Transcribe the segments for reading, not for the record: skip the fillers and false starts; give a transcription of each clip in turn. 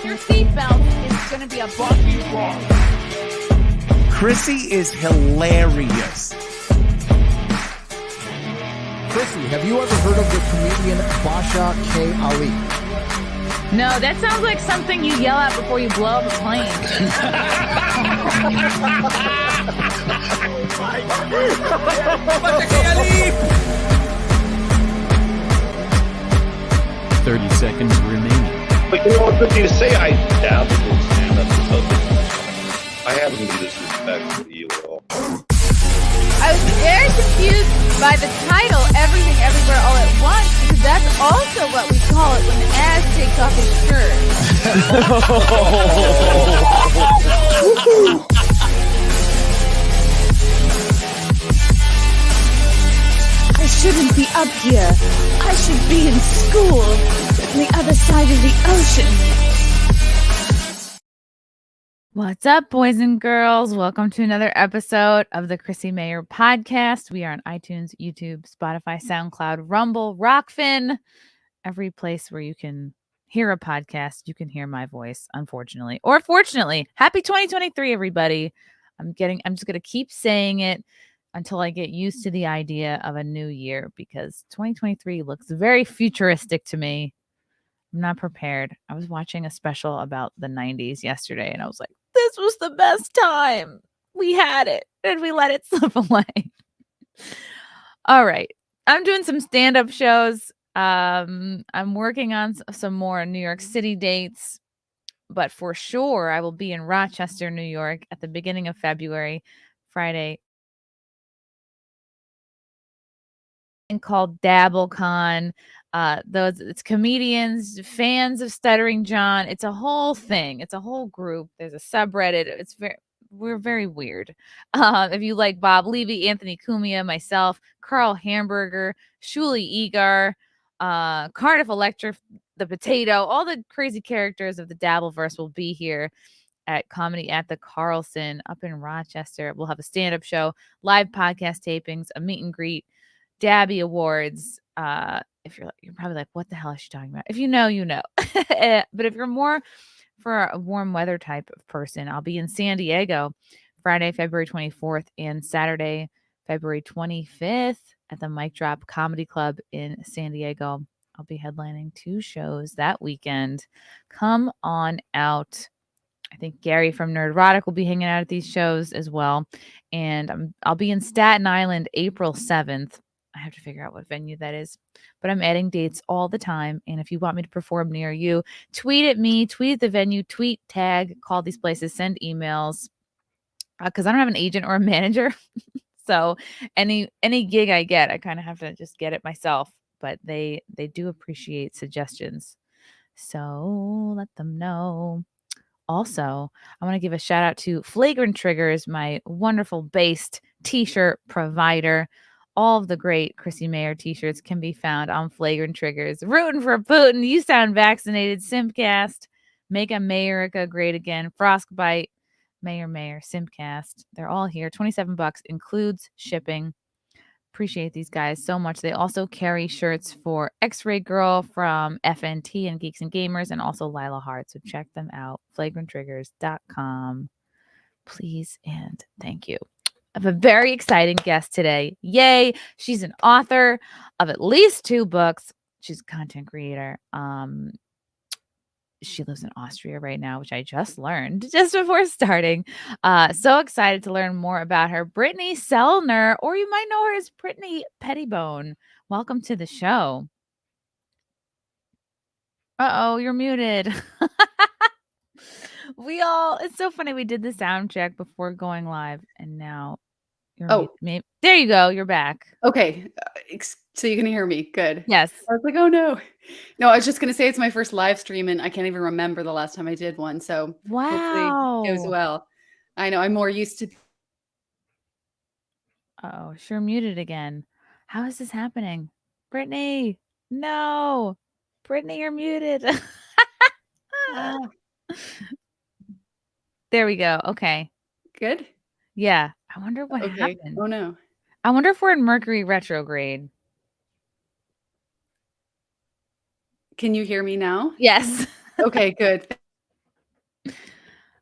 your seatbelt. It's going to be a bumpy ride. Chrissie is hilarious. Chrissie, have you ever heard of the comedian Basha K. Ali? No, that sounds like something you yell out before you blow up a plane. Basha K. Ali! 30 seconds remaining. But you know what good you say I dabbled in stand-up and something. I haven't been disrespectful to you at all. I was very confused by the title, Everything Everywhere All at Once, because that's also what we call it when Az takes off his shirt. I shouldn't be up here. I should be in school on the other side of the ocean. What's up, boys and girls? Welcome to another episode of the Chrissie Mayr podcast. We are on iTunes, YouTube, Spotify, SoundCloud, Rumble, Rockfin, every place where you can hear a podcast. You can hear my voice, unfortunately, or fortunately. Happy 2023, everybody. I'm just going to keep saying it until I get used to the idea of a new year, because 2023 looks very futuristic to me. I'm not prepared. I was watching a special about the 90s yesterday, and I was like, this was the best time. We had it, and we let it slip away. All right. I'm doing some stand-up shows. I'm working on some more New York City dates, but for sure, I will be in Rochester, New York at the beginning of February, Friday, called DabbleCon. It's comedians, fans of Stuttering John. It's a whole thing. It's a whole group. There's a subreddit. We're very weird. If you like Bob Levy, Anthony Cumia, myself, Carl Hamburger, Shuli Egar, Cardiff Electric, the Potato, all the crazy characters of the Dabbleverse will be here at Comedy at the Carlson up in Rochester. We'll have a stand-up show, live podcast tapings, a meet and greet, Dabby Awards. If you're probably like, what the hell is she talking about? If you know, you know. But if you're more for a warm weather type of person, I'll be in San Diego Friday, February 24th and Saturday, February 25th at the Mic Drop Comedy Club in San Diego. I'll be headlining 2 shows that weekend. Come on out. I think Gary from Nerdrotic will be hanging out at these shows as well. And I'll be in Staten Island April 7th. I have to figure out what venue that is, but I'm adding dates all the time. And if you want me to perform near you, tweet at me, tweet at the venue, tweet, tag, call these places, send emails, because I don't have an agent or a manager. So any gig I get, I kind of have to just get it myself, but they do appreciate suggestions. So let them know. Also, I want to give a shout out to Flagrant Triggers, my wonderful based t-shirt provider. All of the great Chrissie Mayr t-shirts can be found on Flagrant Triggers. Rooting for Putin, You Sound Vaccinated, Simpcast, Make America Great Again, Frostbite, Mayor, Simpcast. They're all here. $27 includes shipping. Appreciate these guys so much. They also carry shirts for X-Ray Girl from FNT and Geeks and Gamers, and also Lila Hart. So check them out. FlagrantTriggers.com. Please and thank you. I have a very exciting guest today. Yay. She's an author of at least 2 books. She's a content creator. She lives in Austria right now, which I just learned just before starting. So excited to learn more about her. Brittany Sellner, or you might know her as Brittany Pettibone. Welcome to the show. Uh-oh, you're muted. It's so funny. We did the sound check before going live, and now you're muted. There you go. You're back. Okay. So you can hear me. Good. Yes. I was like, oh no. No, I was just going to say it's my first live stream and I can't even remember the last time I did one. So wow. Hopefully it goes well. I know I'm more used to. Oh, sure. Muted again. How is this happening? Brittany. No. Brittany, you're muted. There we go. Okay. Good. Yeah. I wonder what happened. Oh no. I wonder if we're in Mercury retrograde. Can you hear me now? Yes. Okay, good.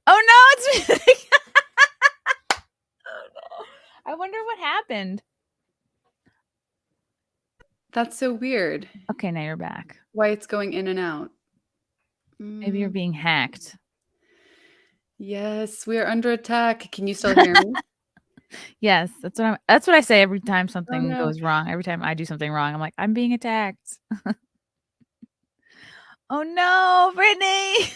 Oh no, it's me. Oh no. I wonder what happened. That's so weird. Okay, now you're back. Why it's going in and out. Maybe you're being hacked. Yes, we are under attack. Can you still hear me? Yes, that's what I say every time something no. goes wrong. Every time I do something wrong, I'm like, I'm being attacked. Oh no, Brittany.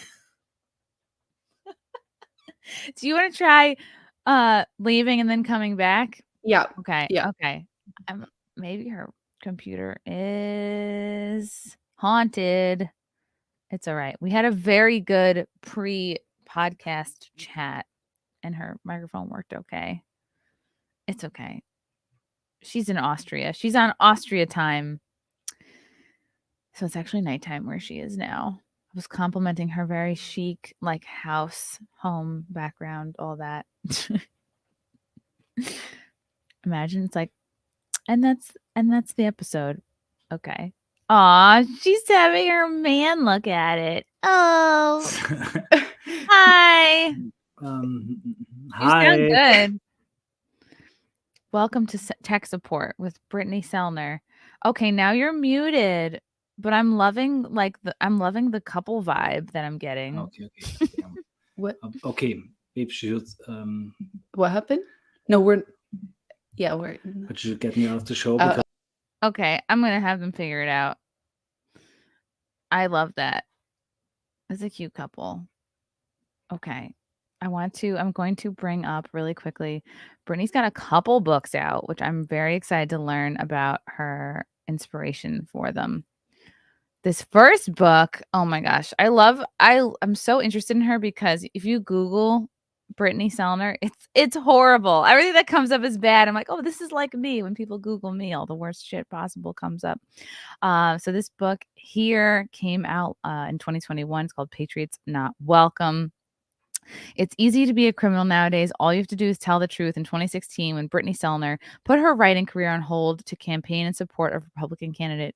Do you want to try leaving and then coming back? Yeah. Okay. Yeah. Okay. Maybe her computer is haunted. It's all right. We had a very good pre-podcast chat and her microphone worked okay. It's okay. She's in Austria. She's on Austria time. So it's actually nighttime where she is now. I was complimenting her very chic, like house, home background, all that. Imagine it's like, and that's the episode. Okay. Aw, she's having her man look at it. Oh, hi. You sound good. Welcome to tech support with Brittany Sellner. Okay, now you're muted, but I'm loving the couple vibe that I'm getting. Okay. What? Okay, maybe should What happened? No, we're. but you get me off the show because Okay, I'm gonna have them figure it out. I love that. It's a cute couple. Okay. I'm going to bring up really quickly. Brittany's got a couple books out, which I'm very excited to learn about her inspiration for them. This first book, oh my gosh, I'm so interested in her because if you Google Brittany Sellner, it's horrible. Everything that comes up is bad. I'm like, oh, this is like me. When people Google me, all the worst shit possible comes up. So this book here came out in 2021. It's called Patriots Not Welcome. It's easy to be a criminal nowadays. All you have to do is tell the truth. In 2016, when Brittany Sellner put her writing career on hold to campaign in support of Republican candidate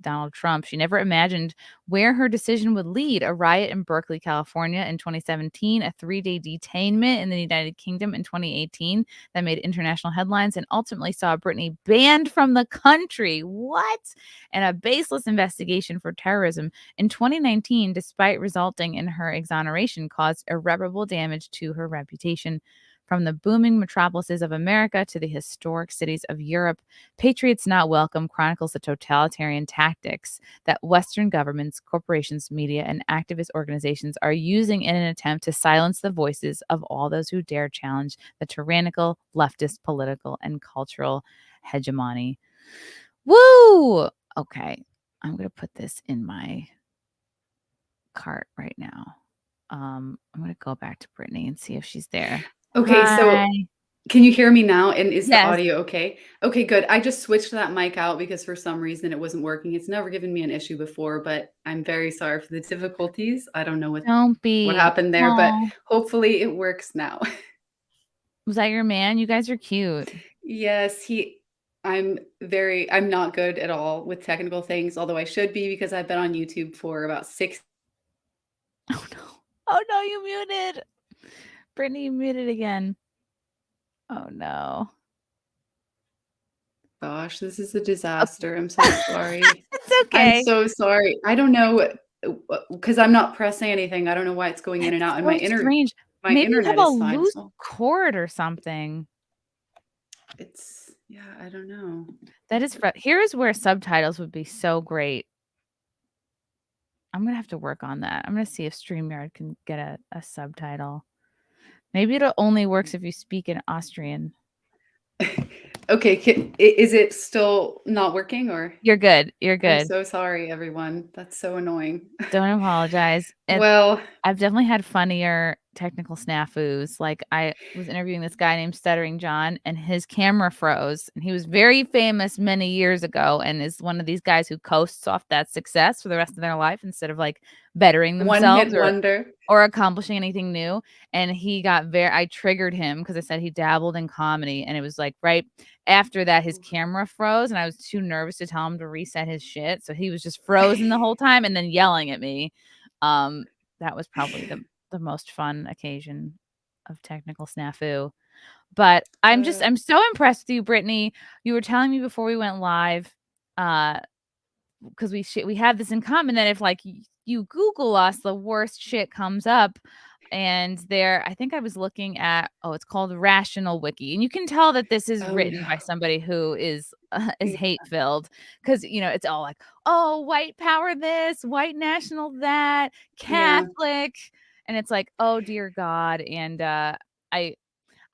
Donald Trump, she never imagined where her decision would lead. A riot in Berkeley, California in 2017, a 3-day detainment in the United Kingdom in 2018 that made international headlines and ultimately saw Brittany banned from the country. What? And a baseless investigation for terrorism in 2019, despite resulting in her exoneration, caused irreparable damage to her reputation. From the booming metropolises of America to the historic cities of Europe, Patriots Not Welcome chronicles the totalitarian tactics that Western governments, corporations, media, and activist organizations are using in an attempt to silence the voices of all those who dare challenge the tyrannical leftist political and cultural hegemony. Woo! Okay, I'm going to put this in my cart right now. I'm going to go back to Brittany and see if she's there. Okay, so Hi. can you hear me now? And is the Yes. audio okay? Okay, good. I just switched that mic out because for some reason it wasn't working. It's never given me an issue before, but I'm very sorry for the difficulties. I don't know what happened there, but hopefully it works now. Was that your man? You guys are cute. Yes, I'm not good at all with technical things, although I should be because I've been on YouTube for about 6. Oh no. Oh no, you muted. Brittany, you muted again. Oh no. Gosh, this is a disaster. I'm so sorry. It's okay. I'm so sorry. I don't know because I'm not pressing anything. I don't know why it's going in and out. And my strange. my Maybe internet you have is a fine. loose So cord or something. I don't know. That is here is where subtitles would be so great. I'm gonna have to work on that. I'm gonna see if StreamYard can get a subtitle. Maybe it only works if you speak in Austrian. Okay, is it still not working or? You're good. You're good. I'm so sorry, everyone. That's so annoying. Don't apologize. Well, I've definitely had funnier technical snafus. Like I was interviewing this guy named Stuttering John and his camera froze and he was very famous many years ago and is one of these guys who coasts off that success for the rest of their life instead of like bettering themselves or accomplishing anything new. And he got I triggered him because I said he dabbled in comedy and it was like right after that his camera froze and I was too nervous to tell him to reset his shit. So he was just frozen the whole time and then yelling at me. That was probably the most fun occasion of technical snafu. But I'm so impressed with you, Brittany. You were telling me before we went live, because we have this in common, that if like you Google us, the worst shit comes up. And I think I was looking at, it's called Rational Wiki. And you can tell that this is written by somebody who is hate filled, because, it's all like, oh, white power this, white national that, Catholic. And it's like, oh, dear God. And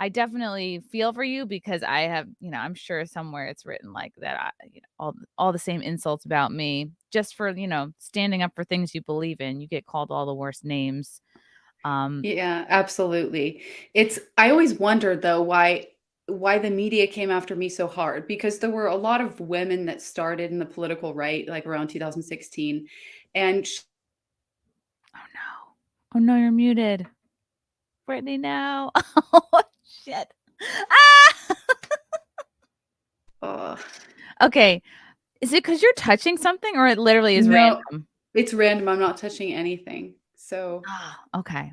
I definitely feel for you, because I have, I'm sure somewhere it's written like that, all the same insults about me just for, standing up for things you believe in. You get called all the worst names. Yeah, absolutely. I always wondered though why the media came after me so hard, because there were a lot of women that started in the political right like around 2016, and oh no, you're muted, Brittany. Now. Oh shit. Okay, is it because you're touching something, or it literally is random? It's random. I'm not touching anything. So okay.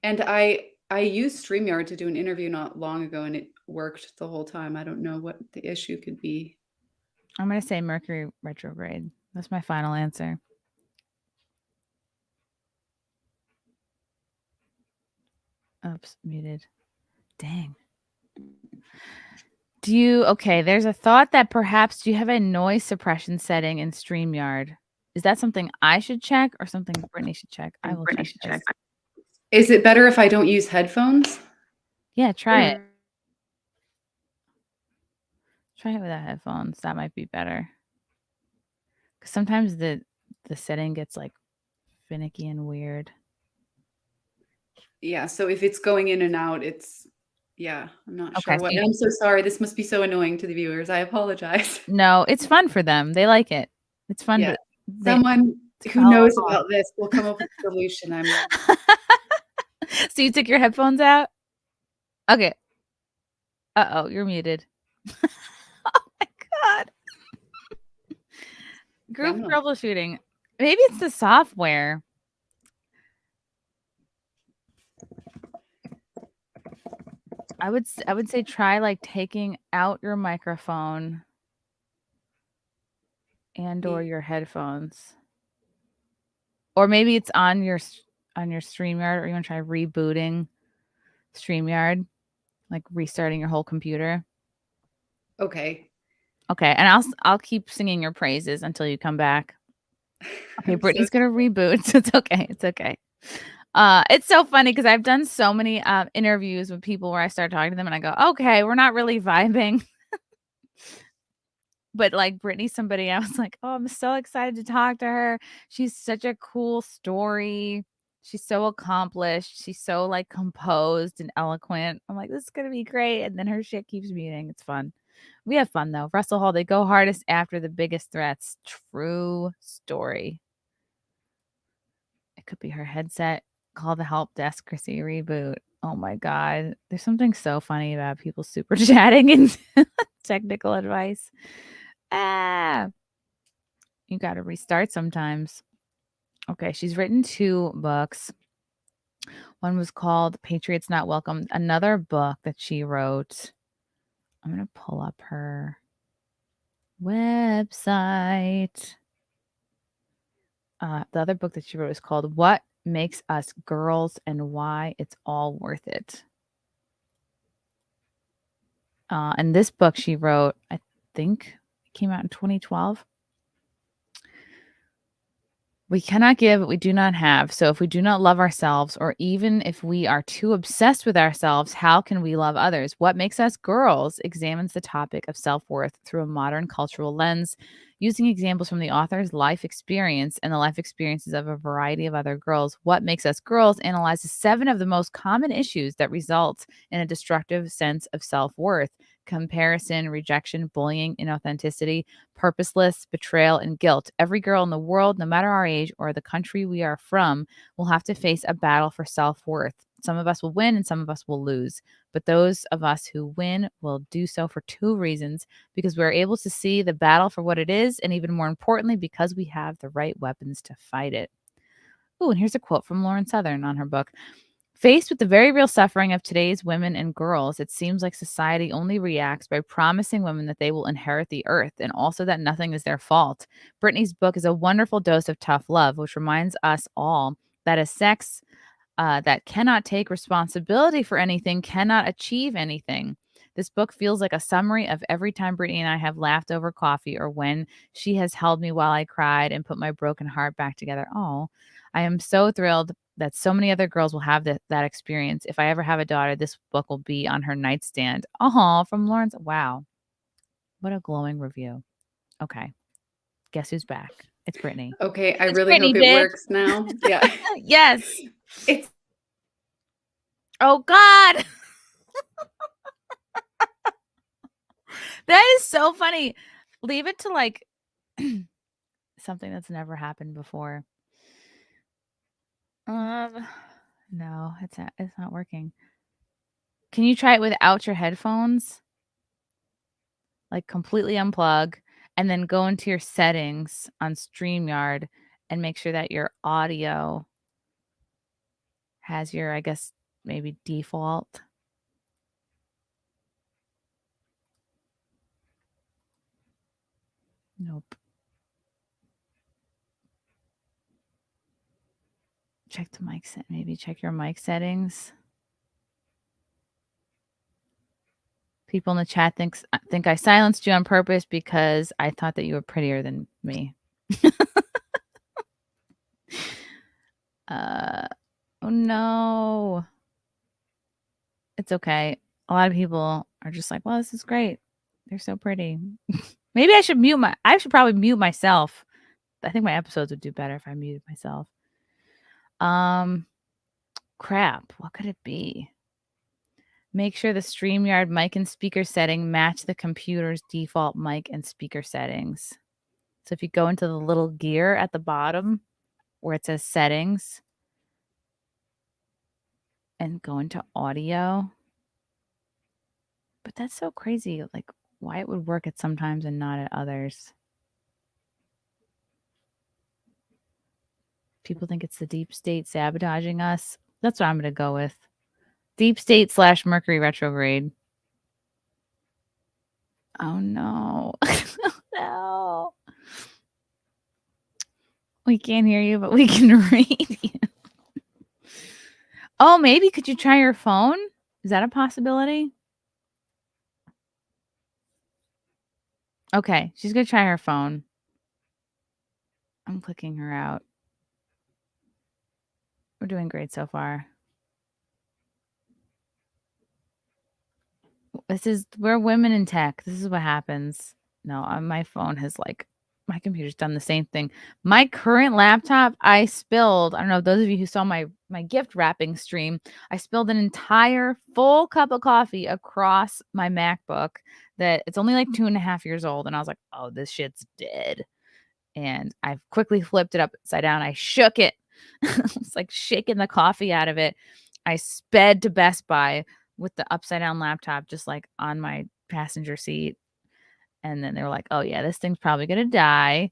And I used StreamYard to do an interview not long ago, and it worked the whole time. I don't know what the issue could be. I'm going to say Mercury retrograde. That's my final answer. Oops, muted. Dang. There's a thought that perhaps do you have a noise suppression setting in StreamYard? Is that something I should check or something Brittany should check? I will check. Is it better if I don't use headphones? Yeah, try it. Try it without headphones. That might be better. Because sometimes the setting gets like finicky and weird. Yeah, so if it's going in and out, I'm not sure what. I'm so sorry. This must be so annoying to the viewers. I apologize. No, it's fun for them. They like it. It's fun. Yeah. Someone who knows about this will come up with a solution. So you took your headphones out? Okay. Uh-oh, you're muted. Oh my God. Group troubleshooting. Maybe it's the software. I would say try like taking out your microphone and or your headphones. Or maybe it's on your StreamYard, or you want to try rebooting StreamYard, like restarting your whole computer. Okay. Okay, and I'll keep singing your praises until you come back. Okay, Brittany's gonna reboot. It's okay. It's okay. It's so funny because I've done so many interviews with people where I start talking to them and I go, okay, we're not really vibing. But like Brittany, somebody I was like, oh, I'm so excited to talk to her. She's such a cool story. She's so accomplished. She's so like composed and eloquent. I'm like, this is gonna be great. And then her shit keeps muting. It's fun. We have fun though. Russell Hall, they go hardest after the biggest threats. True story. It could be her headset. Call the help desk, Chrissy, reboot. Oh my God. There's something so funny about people super chatting and technical advice. You got to restart sometimes. Okay, she's written 2 books. One was called Patriots Not Welcome. Another book that she wrote. I'm going to pull up her website. The other book that she wrote is called What Makes Us Girls and Why It's All Worth It. And this book she wrote, I think it came out in 2012. We cannot give what we do not have. So if we do not love ourselves, or even if we are too obsessed with ourselves, how can we love others? What Makes Us Girls examines the topic of self-worth through a modern cultural lens, using examples from the author's life experience and the life experiences of a variety of other girls. What Makes Us Girls analyzes 7 of the most common issues that result in a destructive sense of self-worth: comparison, rejection, bullying, inauthenticity, purposeless, betrayal, and guilt. Every girl in the world, no matter our age or the country we are from, will have to face a battle for self-worth. Some of us will win and some of us will lose. But those of us who win will do so for 2 reasons: because we're able to see the battle for what it is, and even more importantly, because we have the right weapons to fight it. Ooh, and here's a quote from Lauren Southern on her book. Faced with the very real suffering of today's women and girls, it seems like society only reacts by promising women that they will inherit the earth and also that nothing is their fault. Brittany's book is a wonderful dose of tough love, which reminds us all that a sex that cannot take responsibility for anything cannot achieve anything. This book feels like a summary of every time Brittany and I have laughed over coffee or when she has held me while I cried and put my broken heart back together. Oh, I am so thrilled that so many other girls will have that experience. If I ever have a daughter, this book will be on her nightstand. Oh, from Lawrence. Wow. What a glowing review. Okay. Guess who's back? It's Brittany. Okay. I really hope it works now. Yeah. Yes. It's. Oh, God. That is so funny. Leave it to like something that's never happened before. No, it's not working. Can you try it without your headphones? Like completely unplug and then go into your settings on StreamYard and make sure that your audio has your, I guess, maybe default. Nope. Check the mic set. Maybe check your mic settings. People in the chat think I silenced you on purpose because I thought that you were prettier than me. Oh no. It's okay. A lot of people are just like, well, this is great. They're so pretty. Maybe I should probably mute myself. I think my episodes would do better if I muted myself. Crap. What could it be? Make sure the StreamYard mic and speaker setting match the computer's default mic and speaker settings. So if you go into the little gear at the bottom where it says settings and go into audio. But that's so crazy. Like why it would work at sometimes and not at others. People think it's the deep state sabotaging us. That's what I'm going to go with. Deep state / Mercury retrograde. Oh, no. No. We can't hear you, but we can read you. Oh, maybe could you try your phone? Is that a possibility? Okay, she's going to try her phone. I'm clicking her out. We're doing great so far. We're women in tech. This is what happens. No, my phone has my computer's done the same thing. My current laptop, I spilled. I don't know, those of you who saw my gift wrapping stream, I spilled an entire full cup of coffee across my MacBook that it's only like 2.5 years old. And I was like, oh, this shit's dead. And I've quickly flipped it upside down. I shook it. It's like shaking the coffee out of it. I sped to Best Buy with the upside down laptop just like on my passenger seat. And then they were like, oh yeah, this thing's probably going to die.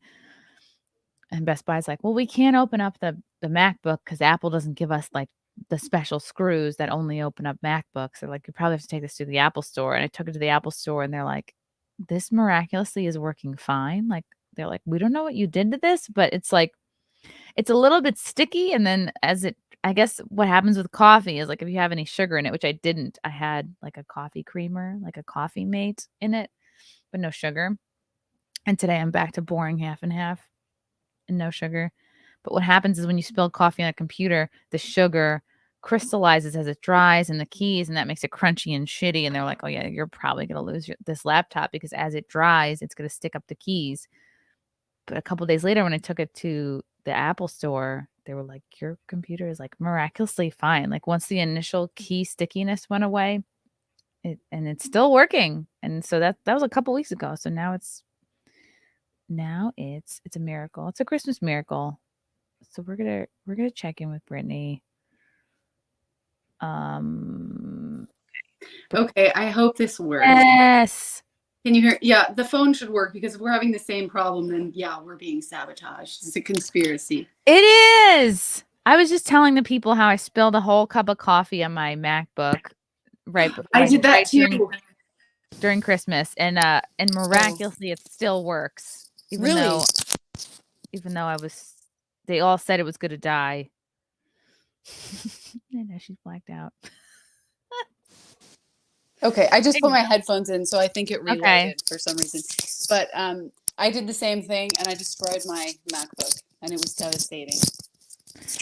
And Best Buy's like, well, we can't open up the MacBook because Apple doesn't give us like the special screws that only open up MacBooks. They're like, you probably have to take this to the Apple store. And I took it to the Apple store and they're like, this miraculously is working fine. Like, they're like, we don't know what you did to this, but it's like, it's a little bit sticky. And then I guess what happens with coffee is like, if you have any sugar in it, which I didn't, I had like a coffee creamer, like a coffee mate in it, but no sugar. And today I'm back to boring half and half and no sugar. But what happens is when you spill coffee on a computer, the sugar crystallizes as it dries in the keys, and that makes it crunchy and shitty. And they're like, oh yeah, you're probably going to lose this laptop because as it dries, it's going to stick up the keys. But a couple days later, when I took it to the Apple store, they were like, your computer is like miraculously fine. Like once the initial key stickiness went away, it's still working. And so that was a couple weeks ago. So now it's a miracle. It's a Christmas miracle. So we're gonna check in with Brittany. Okay, I hope this works. Yes. Can you hear? Yeah, the phone should work because if we're having the same problem, then yeah, we're being sabotaged. It's a conspiracy. It is. I was just telling the people how I spilled a whole cup of coffee on my MacBook I did that too. During Christmas, and miraculously it still works. Even Really? though they all said it was gonna die. I know she's blacked out. Okay, I just put my headphones in, so I think it reloaded Okay. for some reason. But I did the same thing, and I destroyed my MacBook, and it was devastating.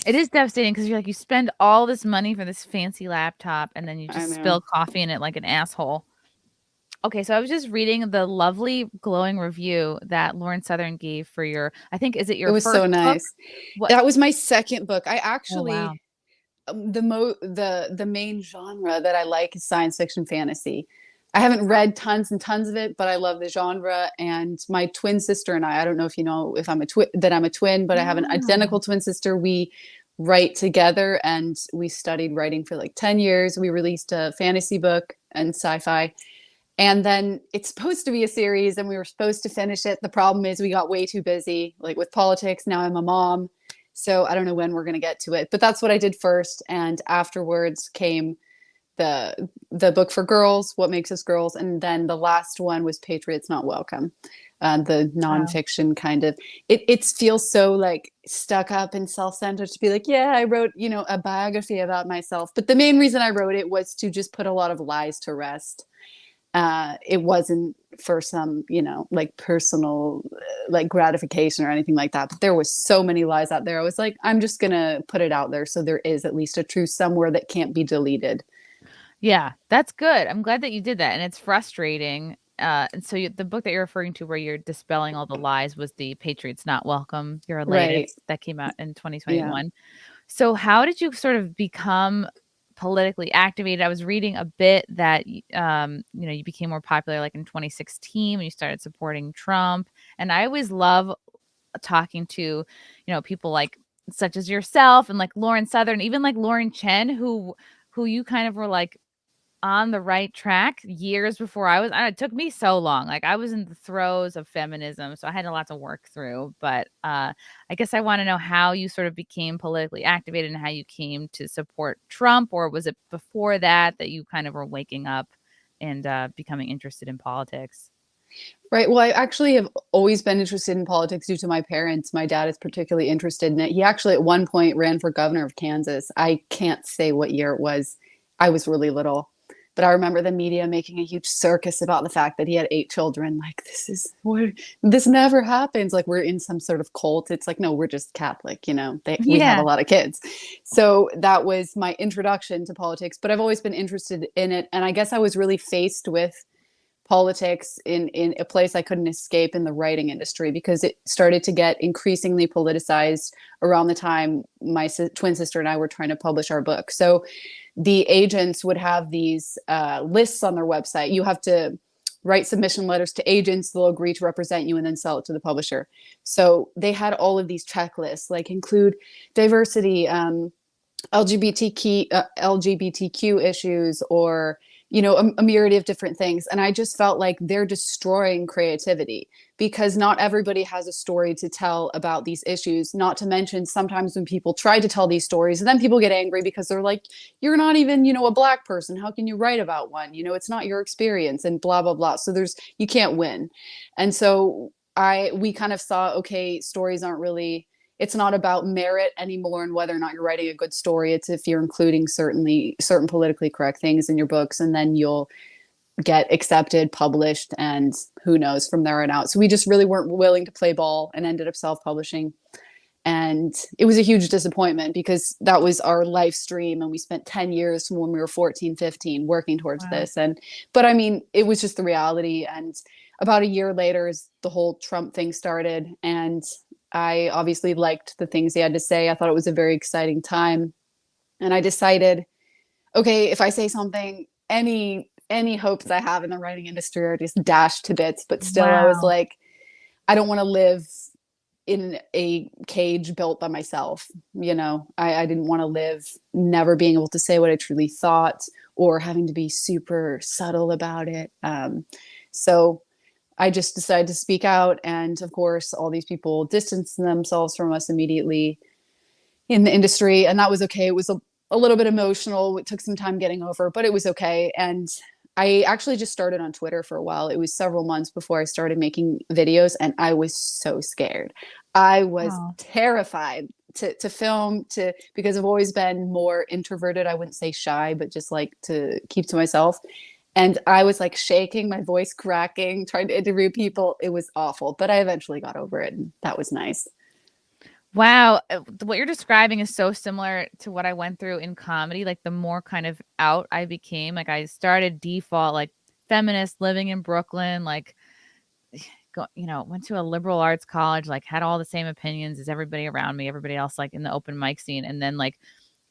It is devastating because you spend all this money for this fancy laptop, and then you just spill coffee in it like an asshole. Okay, so I was just reading the lovely glowing review that Lauren Southern gave for your, I think, is it your first book? It was so nice. That was my second book. I actually, wow. The main genre that I like is science fiction fantasy. I haven't read tons and tons of it, but I love the genre. And my twin sister and I don't know if you know if I'm a twin, but I have an identical twin sister. We write together, and we studied writing for like 10 years. We released a fantasy book and sci-fi. And then it's supposed to be a series, and we were supposed to finish it. The problem is we got way too busy, like with politics. Now I'm a mom. So I don't know when we're going to get to it, but that's what I did first. And afterwards came the book for girls, What Makes Us Girls. And then the last one was Patriots Not Welcome. The nonfiction kind of, it feels so like stuck up and self-centered to be like, yeah, I wrote, a biography about myself. But the main reason I wrote it was to just put a lot of lies to rest. It wasn't for some, like personal, like gratification or anything like that. But there was so many lies out there. I was like, I'm just going to put it out there. So there is at least a truth somewhere that can't be deleted. Yeah, that's good. I'm glad that you did that. And it's frustrating. And so the book that you're referring to where you're dispelling all the lies was the Patriots Not Welcome, your latest that came out in 2021. Yeah. So how did you sort of become politically activated? I was reading a bit that you became more popular like in 2016 when you started supporting Trump. And I always love talking to people like such as yourself and like Lauren Southern, even like Lauren Chen, who you kind of were like on the right track years before I was. It took me so long. Like I was in the throes of feminism, so I had a lot to work through. But I guess I want to know how you sort of became politically activated and how you came to support Trump, or was it before that you kind of were waking up and becoming interested in politics? Right. Well, I actually have always been interested in politics due to my parents. My dad is particularly interested in it. He actually at one point ran for governor of Kansas. I can't say what year it was. I was really little. But I remember the media making a huge circus about the fact that he had 8 children. Like, this never happens. Like, we're in some sort of cult. It's like, no, we're just Catholic, we have a lot of kids. So that was my introduction to politics. But I've always been interested in it. And I guess I was really faced with politics in a place I couldn't escape in the writing industry, because it started to get increasingly politicized around the time my twin sister and I were trying to publish our book. So the agents would have these lists on their website. You have to write submission letters to agents. They'll agree to represent you and then sell it to the publisher. So they had all of these checklists, like include diversity, LGBTQ issues, or a myriad of different things. And I just felt like they're destroying creativity, because not everybody has a story to tell about these issues. Not to mention, sometimes when people try to tell these stories, and then people get angry because they're like, you're not even, a Black person. How can you write about one? It's not your experience, and blah, blah, blah. So you can't win. And so we kind of saw, okay, stories aren't really, it's not about merit anymore and whether or not you're writing a good story. It's if you're including certain politically correct things in your books, and then you'll get accepted, published, and who knows from there on out. So we just really weren't willing to play ball and ended up self-publishing. And it was a huge disappointment, because that was our life stream, and we spent 10 years from when we were 14, 15 working towards this. But I mean, it was just the reality. And about a year later, the whole Trump thing started, and I obviously liked the things he had to say. I thought it was a very exciting time. And I decided, okay, if I say something, any hopes I have in the writing industry are just dashed to bits. But still, I was like, I don't want to live in a cage built by myself. I didn't want to live never being able to say what I truly thought, or having to be super subtle about it. So I just decided to speak out. And of course, all these people distanced themselves from us immediately. in the industry, and that was okay. It was a little bit emotional. It took some time getting over, but it was okay. And I actually just started on Twitter for a while. It was several months before I started making videos, and I was so scared. I was terrified to film, because I've always been more introverted. I wouldn't say shy, but just like to keep to myself. And I was like shaking, my voice cracking, trying to interview people. It was awful, but I eventually got over it, and that was nice. Wow. What you're describing is so similar to what I went through in comedy. Like the more kind of out I became, like I started default, like feminist, living in Brooklyn, like, went to a liberal arts college, like had all the same opinions as everybody around me, everybody else, like in the open mic scene. And then like,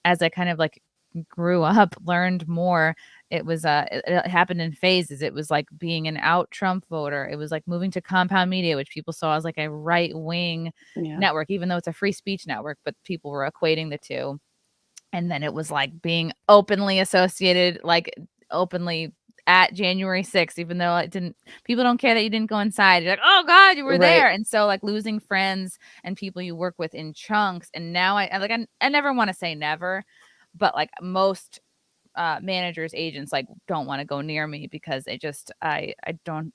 as I kind of like grew up, learned more, it was it happened in phases. It was like being an out Trump voter. It was like moving to Compound Media, which people saw as like a right-wing network, even though it's a free speech network, but people were equating the two. And then it was like being openly associated, like openly at January 6th, even though people don't care that you didn't go inside. You're like, oh God, you were there. And so like losing friends and people you work with in chunks. And now I never want to say never, but like most managers, agents, like don't want to go near me because I don't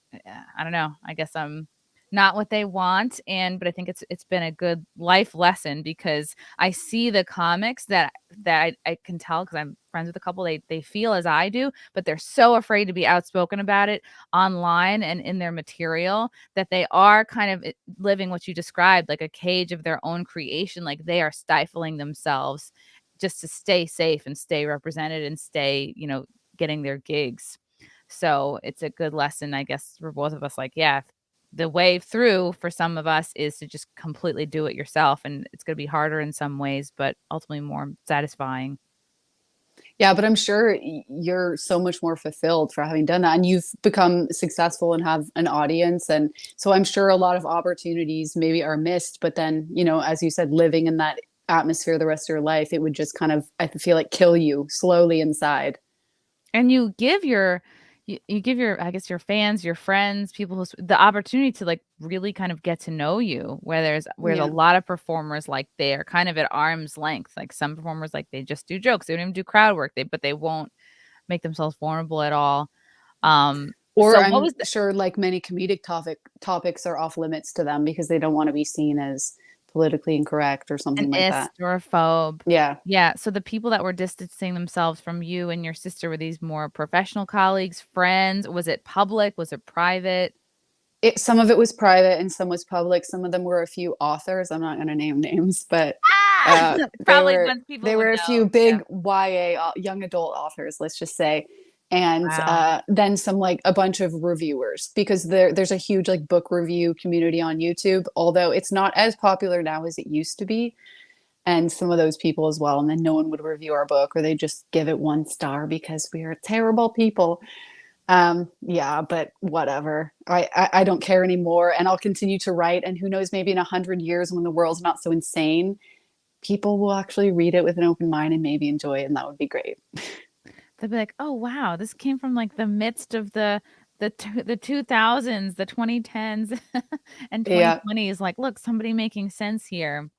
know. I guess I'm not what they want. But I think it's been a good life lesson, because I see the comics that I can tell, because I'm friends with a couple, they feel as I do, but they're so afraid to be outspoken about it online and in their material, that they are kind of living what you described, like a cage of their own creation. Like they are stifling themselves just to stay safe and stay represented and stay, getting their gigs. So it's a good lesson, I guess, for both of us. Like, yeah, the way through for some of us is to just completely do it yourself. And it's going to be harder in some ways, but ultimately more satisfying. Yeah, but I'm sure you're so much more fulfilled for having done that. And you've become successful and have an audience. And so I'm sure a lot of opportunities maybe are missed. But then, as you said, living in that atmosphere the rest of your life, it would just kind of, I feel like, kill you slowly inside. And you give your I guess your fans, your friends, people the opportunity to like really kind of get to know you, where there's a lot of performers, like they're kind of at arm's length. Like some performers, like they just do jokes, they don't even do crowd work, but they won't make themselves vulnerable at all. Or so I'm sure like many comedic topics are off limits to them because they don't want to be seen as politically incorrect or something like that. Or a phobe. Yeah. So the people that were distancing themselves from you and your sister, were these more professional colleagues, friends? Was it public? Was it private? Some of it was private and some was public. Some of them were a few authors. I'm not going to name names, but probably there were a few big YA young adult authors, let's just say. And then some, like a bunch of reviewers, because there's a huge like book review community on YouTube, although it's not as popular now as it used to be. And some of those people as well. And then no one would review our book, or they just give it 1 star because we are terrible people. Yeah, but whatever. I don't care anymore, and I'll continue to write. And who knows, maybe in 100 years, when the world's not so insane, people will actually read it with an open mind and maybe enjoy it, and that would be great. They'll be like, oh wow, this came from like the midst of the 2000s, the 2010s and 2020s. Like, look, somebody making sense here.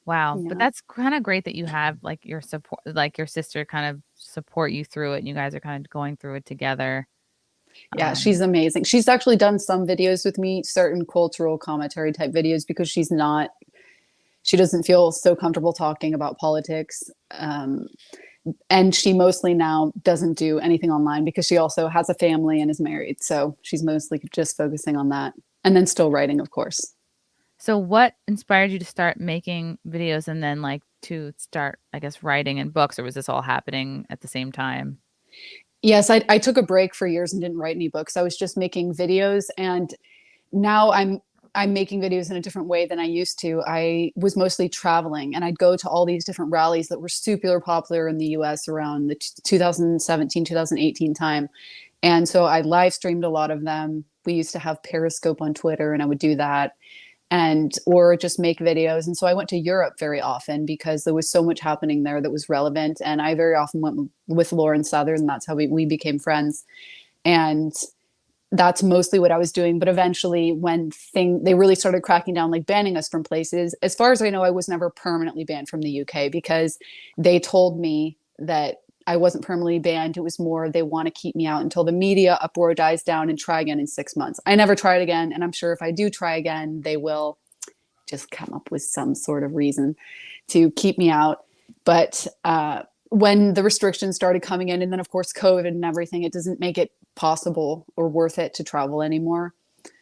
Wow. But that's kind of great that you have like your support, like your sister kind of support you through it, and you guys are kind of going through it together. Yeah, she's amazing. She's actually done some videos with me, certain cultural commentary type videos, because she doesn't feel so comfortable talking about politics. And she mostly now doesn't do anything online because she also has a family and is married. So she's mostly just focusing on that, and then still writing, of course. So what inspired you to start making videos and then like to start, I guess, writing and books, or was this all happening at the same time? Yes, I took a break for years and didn't write any books. I was just making videos, and now I'm making videos in a different way than I used to. I was mostly traveling, and I'd go to all these different rallies that were super popular in the US around the 2017, 2018 time. And so I live streamed a lot of them. We used to have Periscope on Twitter, and I would do that, or just make videos. And so I went to Europe very often because there was so much happening there that was relevant. And I very often went with Lauren Southern, and that's how we became friends. And that's mostly what I was doing. But eventually when they really started cracking down, like banning us from places, as far as I know, I was never permanently banned from the UK, because they told me that I wasn't permanently banned. It was more, they want to keep me out until the media uproar dies down and try again in 6 months. I never tried again. And I'm sure if I do try again, they will just come up with some sort of reason to keep me out. But when the restrictions started coming in, and then of course COVID and everything, it doesn't make it possible or worth it to travel anymore.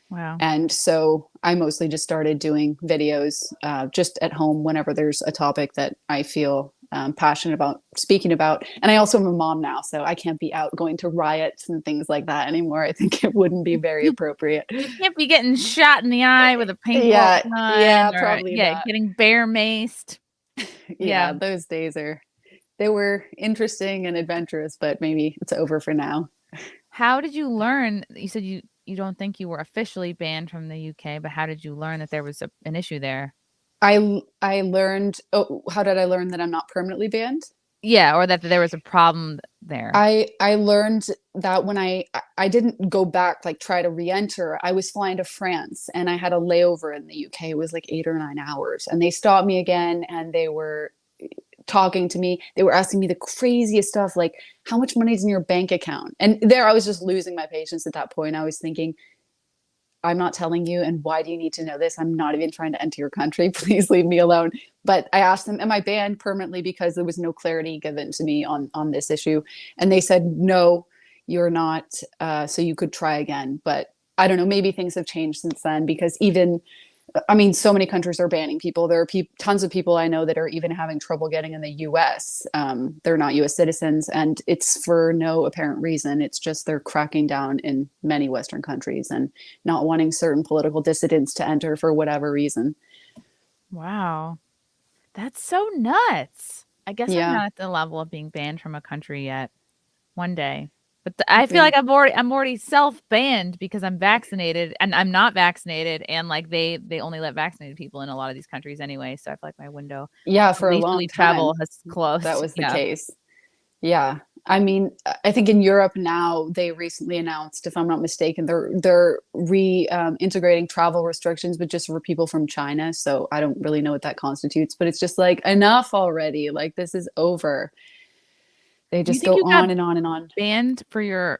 Wow. And so I mostly just started doing videos just at home whenever there's a topic that I feel passionate about speaking about. And I also am a mom now, so I can't be out going to riots and things like that anymore. I think it wouldn't be very appropriate. You can't be getting shot in the eye with a paintball gun. Yeah, probably not. Getting bear maced. Yeah, those days they were interesting and adventurous, but maybe it's over for now. How did you learn? You said you don't think you were officially banned from the UK, but how did you learn that there was an issue there? I learned. Oh, how did I learn that I'm not permanently banned? Yeah, or that there was a problem there. I learned that when I didn't go back, like try to re-enter. I was flying to France and I had a layover in the UK. It was like 8 or 9 hours, and they stopped me again and they were talking to me. They were asking me the craziest stuff, like how much money is in your bank account? And there I was just losing my patience at that point. I was thinking, I'm not telling you, and why do you need to know this? I'm not even trying to enter your country. Please leave me alone. But I asked them, am I banned permanently, because there was no clarity given to me on this issue. And they said, no, you're not. So you could try again. But I don't know, maybe things have changed since then, because even, I mean, so many countries are banning people. There are tons of people I know that are even having trouble getting in the US. They're not US citizens, and it's for no apparent reason. It's just they're cracking down in many Western countries and not wanting certain political dissidents to enter for whatever reason. Wow. That's so nuts. I guess Yeah. I'm not at the level of being banned from a country yet. One day. But I feel like I'm already self-banned because I'm vaccinated, and I'm not vaccinated, and like they only let vaccinated people in a lot of these countries anyway. So I feel like my window, for a long time, travel has closed. That was the case. Yeah. I mean, I think in Europe now, they recently announced, if I'm not mistaken, they're reintegrating travel restrictions, but just for people from China. So I don't really know what that constitutes, but it's just like, enough already. Like, this is over. They just go on and on and on. Banned for your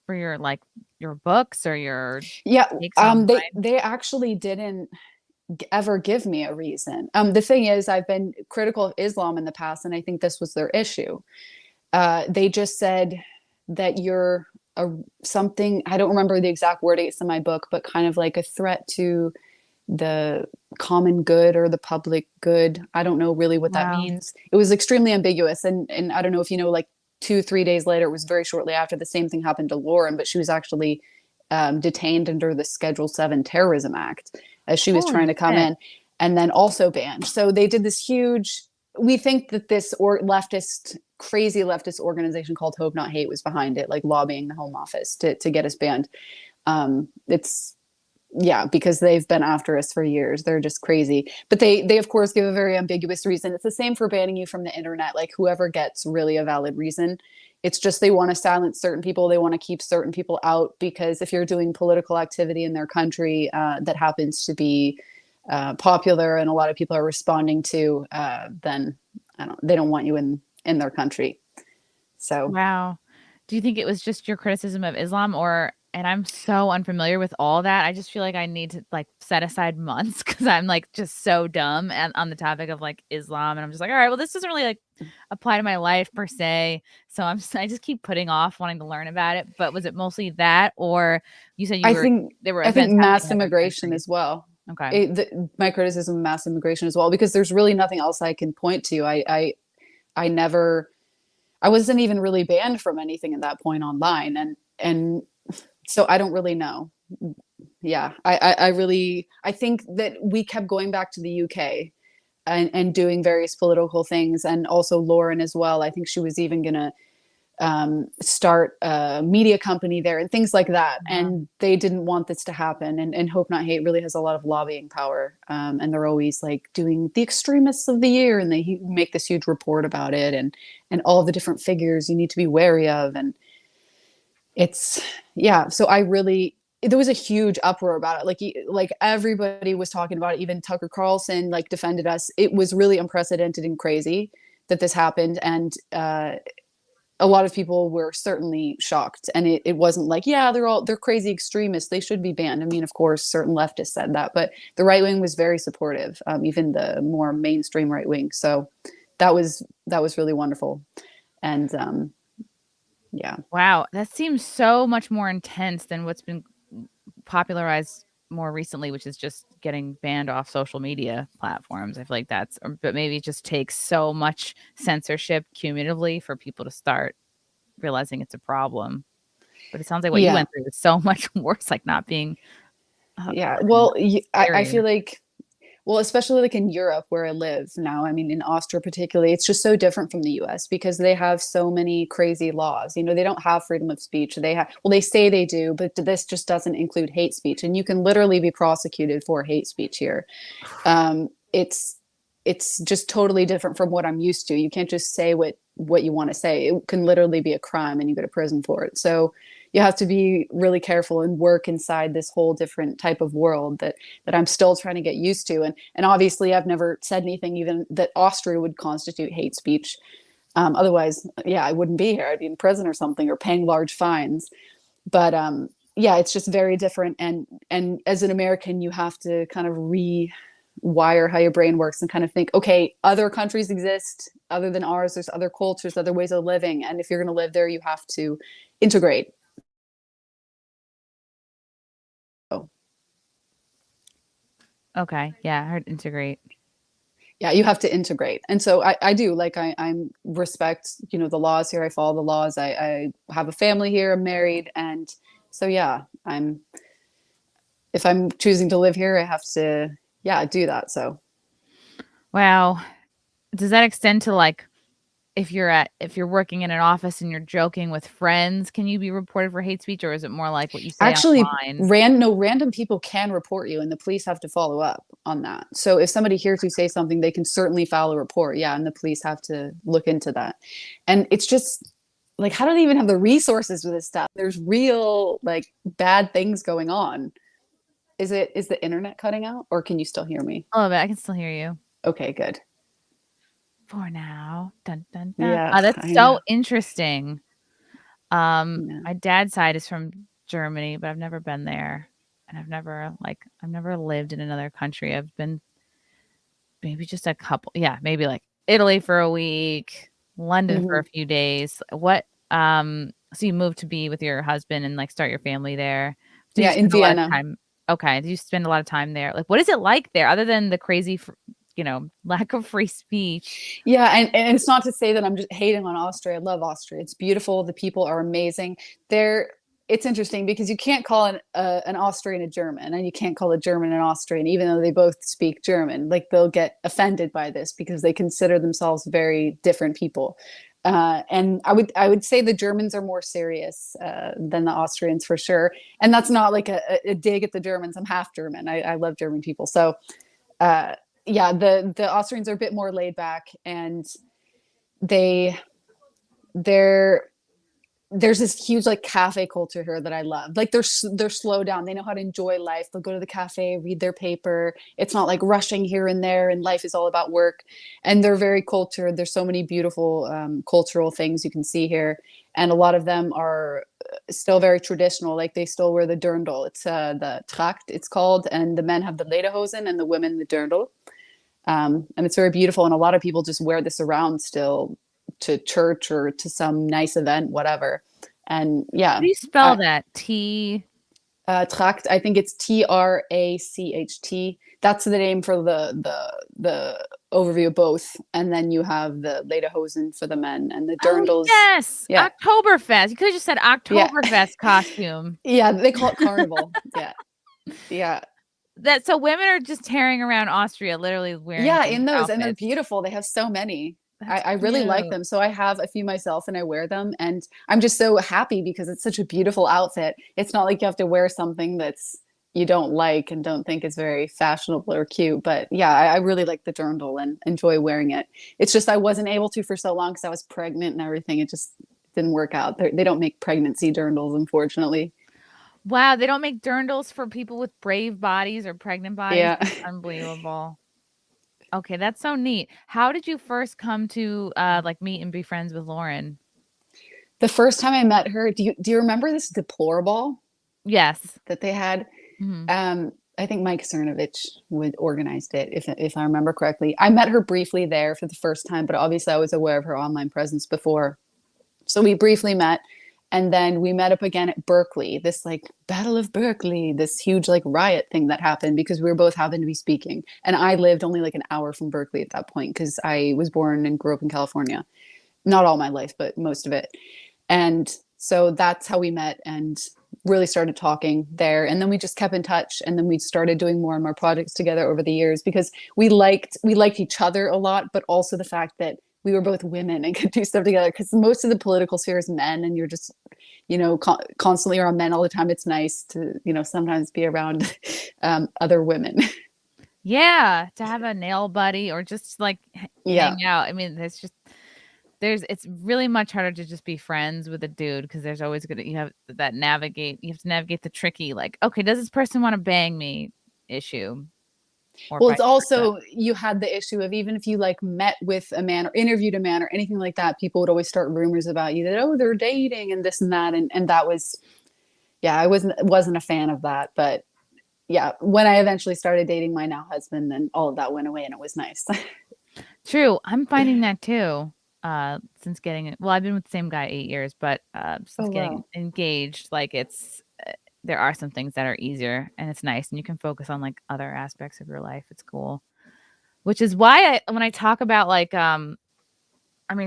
like your books or your they actually didn't ever give me a reason. The thing is, I've been critical of Islam in the past, and I think this was their issue. They just said that you're something, I don't remember the exact wording, it's in my book, but kind of like a threat to the common good or the public good. I don't know really what that means. It was extremely ambiguous. And I don't know if you know, like 2-3 days later, it was very shortly after, the same thing happened to Lauren, but she was actually detained under the Schedule 7 Terrorism Act as she was trying to come in, and then also banned. So they did this huge, we think that this crazy leftist organization called Hope Not Hate was behind it, like lobbying the Home Office to get us banned. Because they've been after us for years. They're just crazy. But they of course give a very ambiguous reason. It's the same for banning you from the internet. Like, whoever gets really a valid reason. It's just they want to silence certain people. They want to keep certain people out, because if you're doing political activity in their country that happens to be popular and a lot of people are responding to, then they don't want you in their country. So wow. Do you think it was just your criticism of Islam, and I'm so unfamiliar with all that. I just feel like I need to like set aside months, because I'm like just so dumb on the topic of like Islam. And I'm just like, all right, well, this doesn't really like apply to my life per se. So I just keep putting off wanting to learn about it. But was it mostly that, or you said I think mass immigration as well. Okay. My criticism of mass immigration as well, because there's really nothing else I can point to. I wasn't even really banned from anything at that point online. And so I don't really know. Yeah, I think that we kept going back to the UK and doing various political things, and also Lauren as well. I think she was even going to start a media company there and things like that. And they didn't want this to happen. And Hope Not Hate really has a lot of lobbying power. And they're always like doing the extremists of the year, and they make this huge report about it and all the different figures you need to be wary of. And It's yeah. So there was a huge uproar about it. Like everybody was talking about it. Even Tucker Carlson like defended us. It was really unprecedented and crazy that this happened. And a lot of people were certainly shocked. And it wasn't like, yeah, they're crazy extremists, they should be banned. I mean, of course, certain leftists said that, but the right wing was very supportive, even the more mainstream right wing. So that was really wonderful. And yeah. Wow, that seems so much more intense than what's been popularized more recently, which is just getting banned off social media platforms. I feel like but maybe it just takes so much censorship cumulatively for people to start realizing it's a problem. But it sounds like what you went through is so much worse, like not being. Yeah. Well, I feel like, well, especially like in Europe where I live now, I mean, in Austria particularly, it's just so different from the US because they have so many crazy laws. You know, they don't have freedom of speech. They say they do, but this just doesn't include hate speech. And you can literally be prosecuted for hate speech here. It's just totally different from what I'm used to. You can't just say what you want to say. It can literally be a crime and you go to prison for it. So you have to be really careful and work inside this whole different type of world that I'm still trying to get used to. And obviously I've never said anything even that Austria would constitute hate speech. Otherwise, yeah, I wouldn't be here. I'd be in prison or something or paying large fines. But yeah, it's just very different. And as an American, you have to kind of rewire how your brain works and kind of think, okay, other countries exist other than ours. There's other cultures, other ways of living. And if you're going to live there, you have to integrate. Okay. Yeah, I heard integrate. Yeah, you have to integrate. And so I do, like, I'm respect, you know, the laws here. I follow the laws. I have a family here. I'm married. And so, yeah, if I'm choosing to live here, I have to, yeah, do that. So. Wow. Does that extend to like, if you're working in an office and you're joking with friends, can you be reported for hate speech, or is it more like what you say actually online? Random people can report you and the police have to follow up on that. So if somebody hears you say something, they can certainly file a report. Yeah. And the police have to look into that. And it's just like, how do they even have the resources for this stuff? There's real like bad things going on. Is the internet cutting out or can you still hear me? A little bit. I can still hear you. Okay, good. For now. Dun, dun, dun. Yeah, that's so interesting. My dad's side is from Germany, but I've never been there. And I've never lived in another country. I've been maybe just a couple. Yeah, maybe like Italy for a week, London for a few days. So you moved to be with your husband and like start your family there. Yeah, in Vienna. Okay. Do you spend a lot of time there? Like, what is it like there other than the crazy lack of free speech? Yeah. And it's not to say that I'm just hating on Austria. I love Austria. It's beautiful. The people are amazing. It's interesting because you can't call an Austrian a German and you can't call a German an Austrian, even though they both speak German. Like they'll get offended by this because they consider themselves very different people. And I would say the Germans are more serious than the Austrians for sure. And that's not like a dig at the Germans. I'm half German. I love German people. So yeah, the Austrians are a bit more laid back and there's this huge like cafe culture here that I love. Like they're slow down. They know how to enjoy life. They'll go to the cafe, read their paper. It's not like rushing here and there and life is all about work. And they're very cultured. There's so many beautiful cultural things you can see here. And a lot of them are still very traditional. Like they still wear the dirndl. It's the Tracht it's called. And the men have the lederhosen and the women the dirndl. And it's very beautiful. And a lot of people just wear this around still to church or to some nice event, whatever. And yeah. How do you spell that? T Tracht. I think it's Tracht. That's the name for the overview of both. And then you have the lederhosen for the men and the dirndls. Oh, yes. Yeah. Oktoberfest. You could have just said Oktoberfest costume. Yeah, they call it carnival. Yeah. Yeah. So women are just tearing around Austria, literally wearing in those, outfits. and they're beautiful. They have so many. I really like them. So I have a few myself and I wear them and I'm just so happy because it's such a beautiful outfit. It's not like you have to wear something that's you don't like and don't think is very fashionable or cute. But yeah, I really like the dirndl and enjoy wearing it. It's just I wasn't able to for so long because I was pregnant and everything. It just didn't work out. They don't make pregnancy journals, unfortunately. Wow, they don't make journals for people with brave bodies or pregnant bodies? Yeah. That's unbelievable. Okay, that's so neat. How did you first come to like meet and be friends with Lauren? The first time I met her, do you remember this deplorable? Yes. That they had? I think Mike Cernovich would organized it, if I remember correctly. I met her briefly there for the first time, but obviously I was aware of her online presence before. So we briefly met, and then we met up again at Berkeley, this like Battle of Berkeley, this huge like riot thing that happened because we were both happened to be speaking. And I lived only like an hour from Berkeley at that point because I was born and grew up in California. Not all my life, but most of it. And so that's how we met and really started talking there. And then we just kept in touch. And then we started doing more and more projects together over the years because we liked each other a lot, but also the fact that we were both women and could do stuff together. Because most of the political sphere is men, and you're just, constantly around men all the time. It's nice to, sometimes be around other women. Yeah, to have a nail buddy or just like hang out. I mean, it's really much harder to just be friends with a dude because there's always you have to navigate the tricky, like, okay, does this person want to bang me issue? Well, it's also, you had the issue of even if you like met with a man or interviewed a man or anything like that, people would always start rumors about you that, oh, they're dating and this and that. And that was, I wasn't a fan of that. But yeah, when I eventually started dating my now husband, then all of that went away and it was nice. True. I'm finding that too. Since getting I've been with the same guy 8 years, but since getting engaged, like there are some things that are easier and it's nice and you can focus on like other aspects of your life. It's cool. Which is why when I talk about like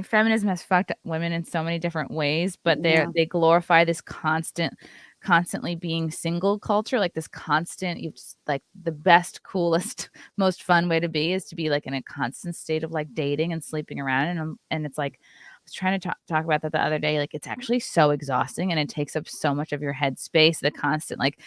feminism has fucked women in so many different ways, but they glorify this constantly being single culture, like this constant, like the best, coolest, most fun way to be is to be like in a constant state of like dating and sleeping around. And it's like, I was trying to talk about that the other day. Like, it's actually so exhausting and it takes up so much of your headspace, the constant, like,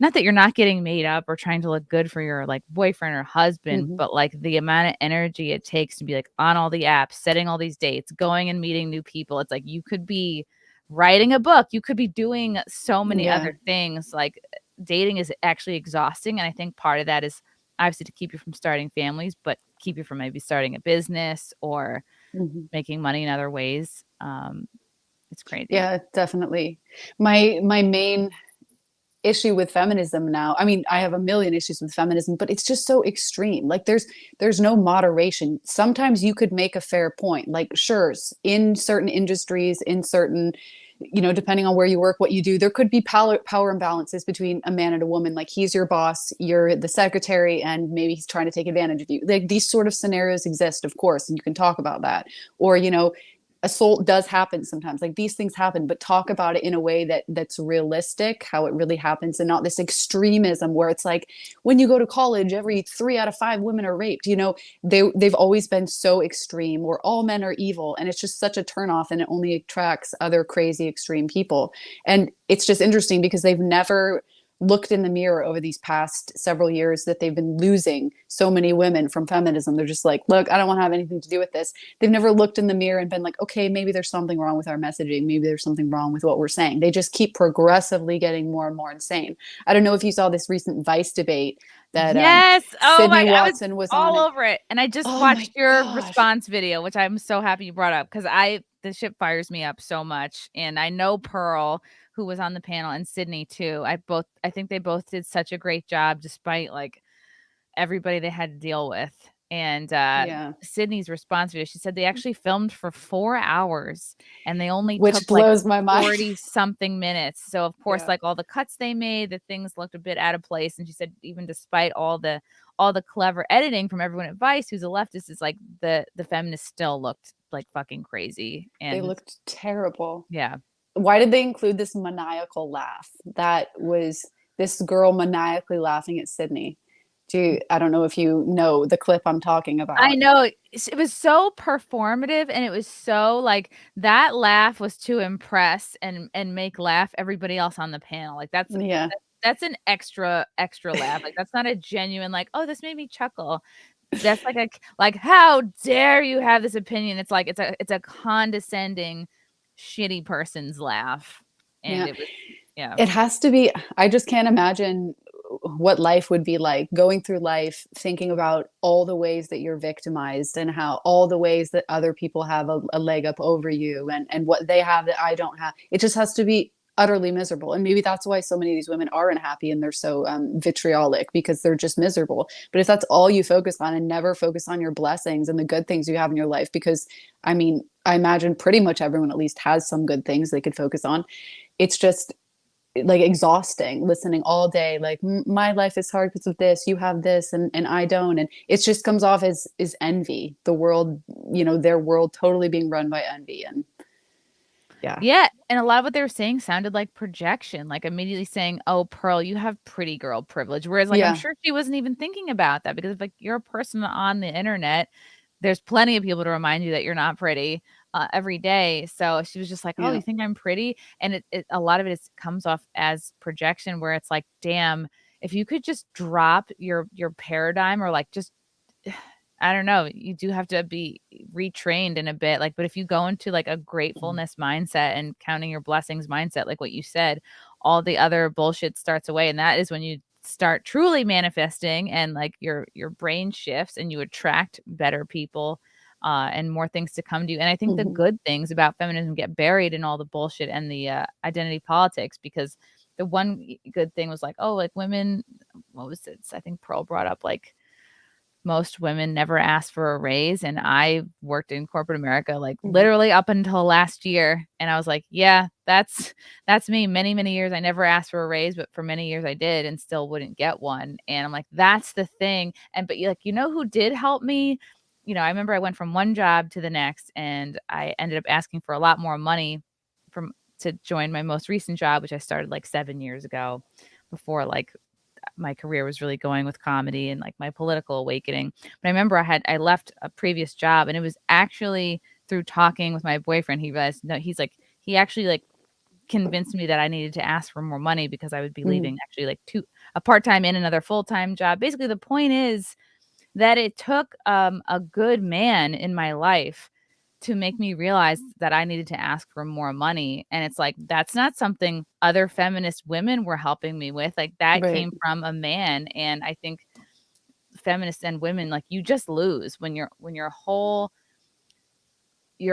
not that you're not getting made up or trying to look good for your like boyfriend or husband, but like the amount of energy it takes to be like on all the apps, setting all these dates, going and meeting new people. It's like, you could be writing a book, you could be doing so many other things. Like, dating is actually exhausting. And I think part of that is obviously to keep you from starting families, but keep you from maybe starting a business or making money in other ways. It's crazy. Yeah, definitely. My main issue with feminism now, I mean, I have a million issues with feminism, but it's just so extreme. Like, there's no moderation. Sometimes you could make a fair point, like, sure, in certain industries, in certain, depending on where you work, what you do, there could be power imbalances between a man and a woman. Like, he's your boss, you're the secretary, and maybe he's trying to take advantage of you. Like, these sort of scenarios exist, of course, and you can talk about that. Or, assault does happen sometimes. Like, these things happen, but talk about it in a way that's realistic, how it really happens, and not this extremism where it's like, when you go to college, every 3 out of 5 women are raped. They've always been so extreme where all men are evil, and it's just such a turnoff, and it only attracts other crazy extreme people. And it's just interesting because they've never looked in the mirror over these past several years that they've been losing so many women from feminism. They're just like, look, I don't want to have anything to do with this. They've never looked in the mirror and been like, okay, maybe there's something wrong with our messaging. Maybe there's something wrong with what we're saying. They just keep progressively getting more and more insane. I don't know if you saw this recent Vice debate that Sydney Watson was all on over it. And I just watched your response video, which I'm so happy you brought up because the shit fires me up so much. And I know Pearl, who was on the panel, and Sydney too. I think they both did such a great job despite like everybody they had to deal with. And Sydney's response video, she said they actually filmed for 4 hours and they only took blows my mind. 40 something minutes. So of course, like all the cuts they made, the things looked a bit out of place. And she said, even despite all the clever editing from everyone at Vice, who's a leftist, is like the feminists still looked like fucking crazy. And they looked terrible. Yeah. Why did they include this maniacal laugh? That was this girl maniacally laughing at Sydney. I don't know if you know the clip I'm talking about. I know. It was so performative, and it was so like that laugh was to impress and make laugh everybody else on the panel. Like that's an extra laugh. Like, that's not a genuine like, oh, this made me chuckle. That's like how dare you have this opinion? It's like it's a condescending shitty person's laugh. And it was, yeah. It has to be. I just can't imagine what life would be like, going through life thinking about all the ways that you're victimized and how all the ways that other people have a leg up over you, and what they have that I don't have. It just has to be utterly miserable. And maybe that's why so many of these women are unhappy and they're so vitriolic, because they're just miserable. But if that's all you focus on and never focus on your blessings and the good things you have in your life, because I mean, I imagine pretty much everyone at least has some good things they could focus on. It's just like exhausting listening all day, like, my life is hard because of this, you have this, and I don't. And it just comes off as envy. The world, their world totally being run by envy. And yeah, and a lot of what they were saying sounded like projection, like immediately saying, oh, Pearl, you have pretty girl privilege, whereas like I'm sure she wasn't even thinking about that, because if like you're a person on the internet, there's plenty of people to remind you that you're not pretty every day. So she was just like, oh, you think I'm pretty? And a lot of it comes off as projection, where it's like, damn, if you could just drop your paradigm, or like just I don't know, you do have to be retrained in a bit, like, but if you go into like a gratefulness mindset and counting your blessings mindset, like what you said, all the other bullshit starts away. And that is when you start truly manifesting, and like your brain shifts and you attract better people and more things to come to you. And I think the good things about feminism get buried in all the bullshit and the identity politics, because the one good thing was like, oh, like women, what was it? I think Pearl brought up like most women never asked for a raise. And I worked in corporate America, like literally up until last year. And I was like, yeah, that's me. Many, many years I never asked for a raise, but for many years I did and still wouldn't get one. And I'm like, that's the thing. But who did help me? I remember I went from one job to the next, and I ended up asking for a lot more money to join my most recent job, which I started like 7 years ago, before like my career was really going with comedy and like my political awakening. But I remember I left a previous job, and it was actually through talking with my boyfriend. He realized, no, he actually like convinced me that I needed to ask for more money, because I would be leaving actually like a part-time and another full-time job. Basically, the point is that it took a good man in my life to make me realize that I needed to ask for more money. And it's like, that's not something other feminist women were helping me with. Like that came from a man. And I think feminists and women, like, you just lose when you're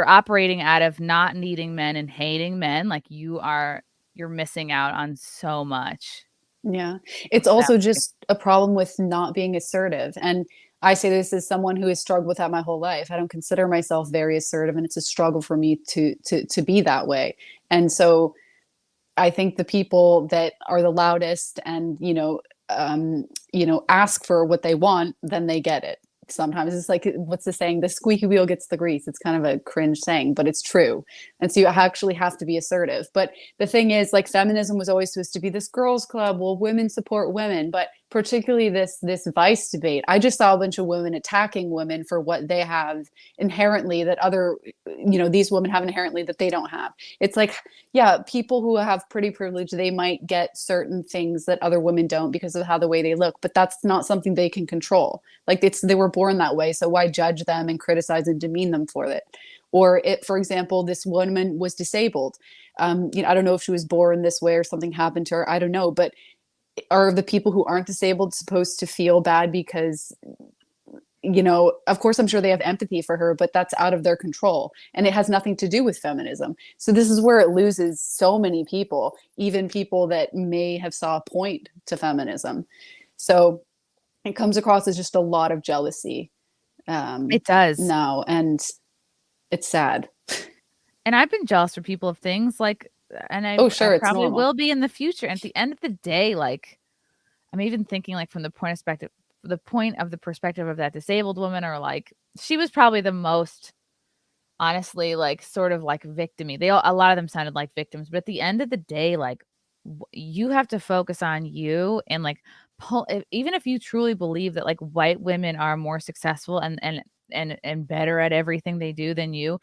operating out of not needing men and hating men. Like you're missing out on so much. Yeah. It's also just a problem with not being assertive. And I say this as someone who has struggled with that my whole life. I don't consider myself very assertive, and it's a struggle for me to be that way. And so I think the people that are the loudest and, ask for what they want, then they get it. Sometimes it's like, what's the saying? The squeaky wheel gets the grease. It's kind of a cringe saying, but it's true. And so you actually have to be assertive. But the thing is, like, feminism was always supposed to be this girls' club. Well, women support women, but particularly this Vice debate, I just saw a bunch of women attacking women for what they have inherently that other, these women have inherently that they don't have. It's like, yeah, people who have pretty privilege, they might get certain things that other women don't because of how the way they look, but that's not something they can control. Like, they were born that way, so why judge them and criticize and demean them for it? Or for example, this woman was disabled. I don't know if she was born this way or something happened to her. I don't know, but are the people who aren't disabled supposed to feel bad because, of course, I'm sure they have empathy for her, but that's out of their control, and it has nothing to do with feminism. So this is where it loses so many people, even people that may have saw a point to feminism. So it comes across as just a lot of jealousy. It does now, and it's sad. And I've been jealous for people of things like, and I probably will be in the future. At the end of the day, like, I'm even thinking like from the point of the perspective of that disabled woman, or like, she was probably the most, honestly, like, sort of like victim-y. A lot of them sounded like victims, but at the end of the day, like, you have to focus on you, and like, even if you truly believe that like white women are more successful and better at everything they do than you,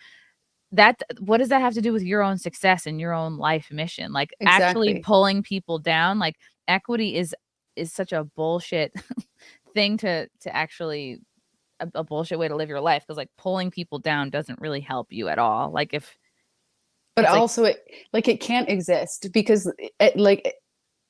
what does that have to do with your own success and your own life mission? Like, actually pulling people down, like, equity is such a bullshit thing to actually a bullshit way to live your life, because like pulling people down doesn't really help you at all. Like, if But also it can't exist because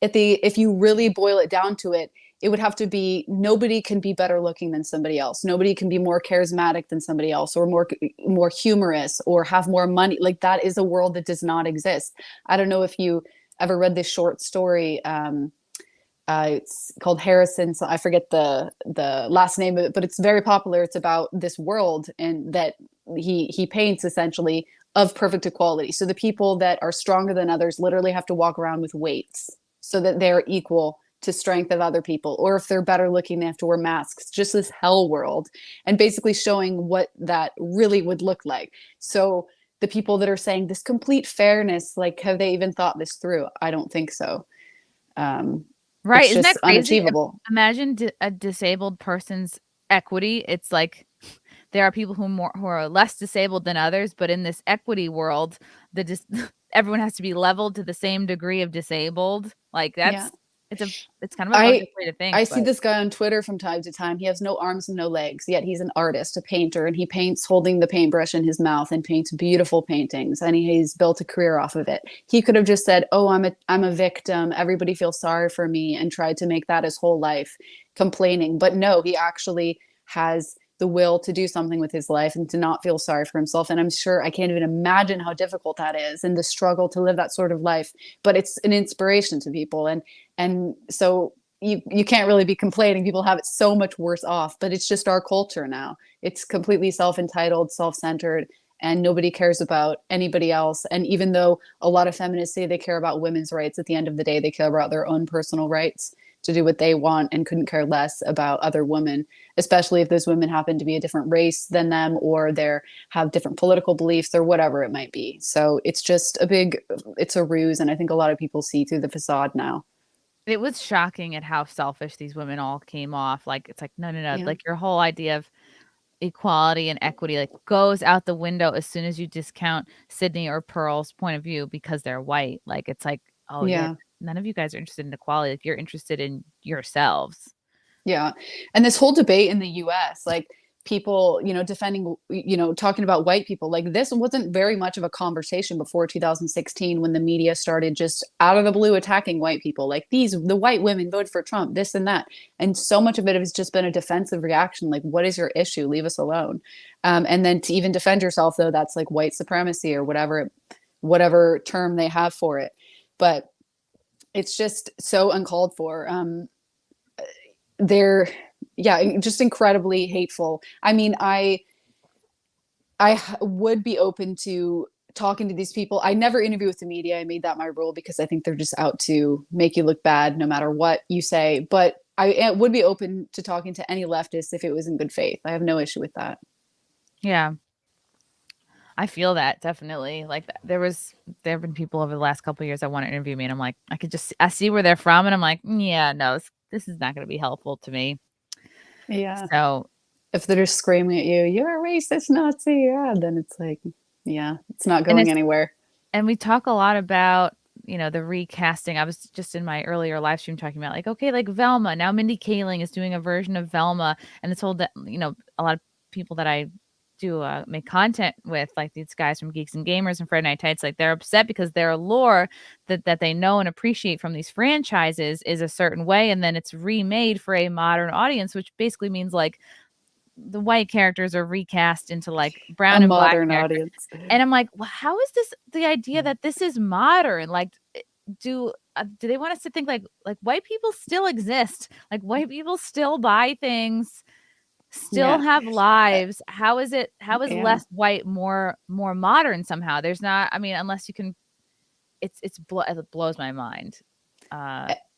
if you really boil it down to it, it would have to be nobody can be better looking than somebody else. Nobody can be more charismatic than somebody else, or more humorous, or have more money. Like, that is a world that does not exist. I don't know if you ever read this short story. It's called Harrison. So I forget the last name of it, but it's very popular. It's about this world and that he paints essentially of perfect equality. So the people that are stronger than others literally have to walk around with weights so that they're equal to strength of other people. Or if they're better looking, they have to wear masks. Just this hell world, and basically showing what that really would look like. So the people that are saying this complete fairness, like, have they even thought this through? I don't think so. Right. It's Isn't just that crazy? unachievable. Imagine a disabled person's equity. It's like there are people who are less disabled than others, but in this equity world, everyone has to be leveled to the same degree of disabled. Like, it's kind of a fucked up way to think. I see this guy on Twitter from time to time. He has no arms and no legs, yet he's an artist, a painter, and he paints holding the paintbrush in his mouth and paints beautiful paintings, and he's built a career off of it. He could have just said, "Oh, I'm a victim. Everybody feels sorry for me," and tried to make that his whole life, complaining. But no, he actually has the will to do something with his life and to not feel sorry for himself. And I'm sure, I can't even imagine how difficult that is, and the struggle to live that sort of life. But it's an inspiration to people, and so you can't really be complaining. People have it so much worse off, but it's just our culture now. It's completely self-entitled, self-centered, and nobody cares about anybody else. And even though a lot of feminists say they care about women's rights, at the end of the day, they care about their own personal rights to do what they want and couldn't care less about other women, especially if those women happen to be a different race than them, or have different political beliefs, or whatever it might be. So it's just it's a ruse. And I think a lot of people see through the facade now. It was shocking at how selfish these women all came off. Like, it's like, no. Yeah. Like, your whole idea of equality and equity, like, goes out the window as soon as you discount Sydney or Pearl's point of view because they're white. Like, it's like, oh yeah, none of you guys are interested in equality. Like, you're interested in yourselves. Yeah. And this whole debate in the US, like, people, defending, talking about white people, like, this wasn't very much of a conversation before 2016, when the media started just out of the blue attacking white people. Like, the white women voted for Trump, this and that. And so much of it has just been a defensive reaction. Like, what is your issue? Leave us alone. And then to even defend yourself, though, that's like white supremacy or whatever term they have for it. But it's just so uncalled for. They're just incredibly hateful. I mean, I would be open to talking to these people. I never interview with the media. I made that my rule because I think they're just out to make you look bad no matter what you say. But I would be open to talking to any leftist if it was in good faith. I have no issue with that. Yeah. I feel that, definitely. Like, there have been people over the last couple of years that want to interview me, and I'm like, I see where they're from, and I'm like, yeah, no, this is not going to be helpful to me. Yeah. So if they're just screaming at you, "You're a racist Nazi," then it's like, yeah, it's not going anywhere. And we talk a lot about, the recasting. I was just in my earlier live stream talking about, like, okay, like Velma. Now Mindy Kaling is doing a version of Velma, and it's told that, a lot of people that I do make content with, like these guys from Geeks and Gamers and Friday Night Tights, like, they're upset because their lore that they know and appreciate from these franchises is a certain way, and then it's remade for a modern audience, which basically means, like, the white characters are recast into, like, brown and black audience. And I'm like, well, how is this the idea that this is modern? Like, do they want us to think like white people still exist? Like, white people still buy things, still have lives. How is less white more modern somehow? There's not, I mean, unless you can, it blows my mind.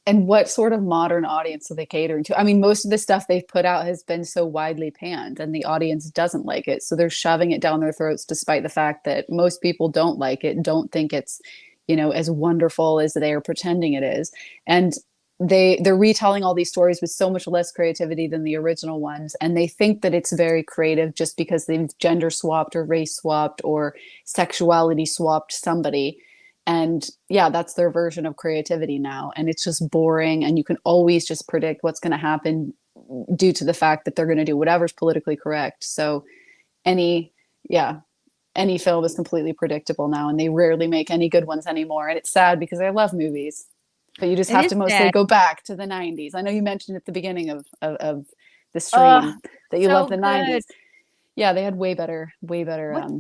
And what sort of modern audience are they catering to? I mean, most of the stuff they've put out has been so widely panned, and the audience doesn't like it. So they're shoving it down their throats, despite the fact that most people don't like it, don't think it's, as wonderful as they are pretending it is. And they're retelling all these stories with so much less creativity than the original ones, and they think that it's very creative just because they've gender swapped or race swapped or sexuality swapped somebody. And yeah, that's their version of creativity now, and it's just boring, and you can always just predict what's going to happen due to the fact that they're going to do whatever's politically correct. So any film is completely predictable now, and they rarely make any good ones anymore. And it's sad because I love movies, but you just have to mostly go back to the 90s. I know you mentioned at the beginning of the stream that you love the 90s. Yeah, they had way better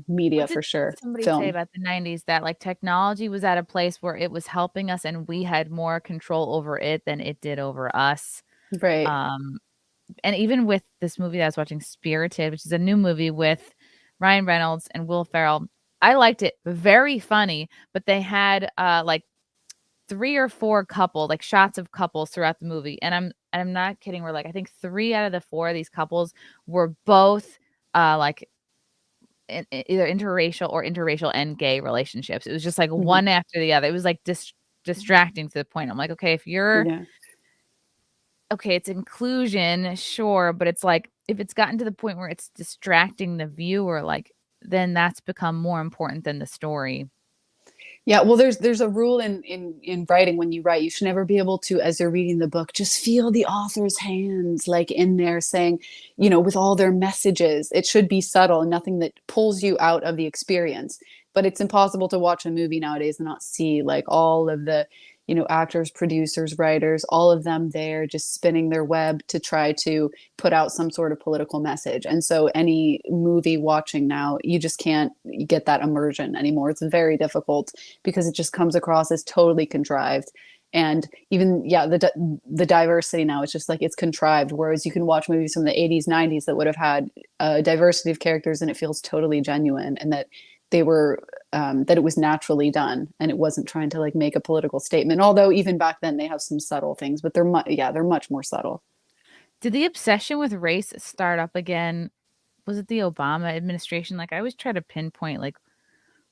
media for sure. Somebody say about the 90s that like technology was at a place where it was helping us and we had more control over it than it did over us. Right. And even with this movie that I was watching, Spirited, which is a new movie with Ryan Reynolds and Will Ferrell, I liked it. Very funny, but they had like 3 or 4 couple, like shots of couples throughout the movie. And I'm not kidding. We're like, I think 3 out of the 4 of these couples were both like either interracial or interracial and gay relationships. It was just like one after the other. It was like distracting to the point. I'm like, okay, if you're okay, it's inclusion, sure, but it's like if it's gotten to the point where it's distracting the viewer, like then that's become more important than the story. Yeah, well, there's a rule in writing. When you write, you should never be able to, as you're reading the book, just feel the author's hands like in there saying, you know, with all their messages. It should be subtle and nothing that pulls you out of the experience. But it's impossible to watch a movie nowadays and not see like all of the, you know, actors, producers, writers, all of them there just spinning their web to try to put out some sort of political message. And so any movie watching now, you just can't get that immersion anymore. It's very difficult because it just comes across as totally contrived. And even, the diversity now, it's just like it's contrived. Whereas you can watch movies from the 80s, 90s that would have had a diversity of characters and it feels totally genuine, and that they were that it was naturally done and it wasn't trying to like make a political statement. Although even back then they have some subtle things, but they're much more subtle. Did the obsession with race start up again? Was it the Obama administration? Like I always try to pinpoint like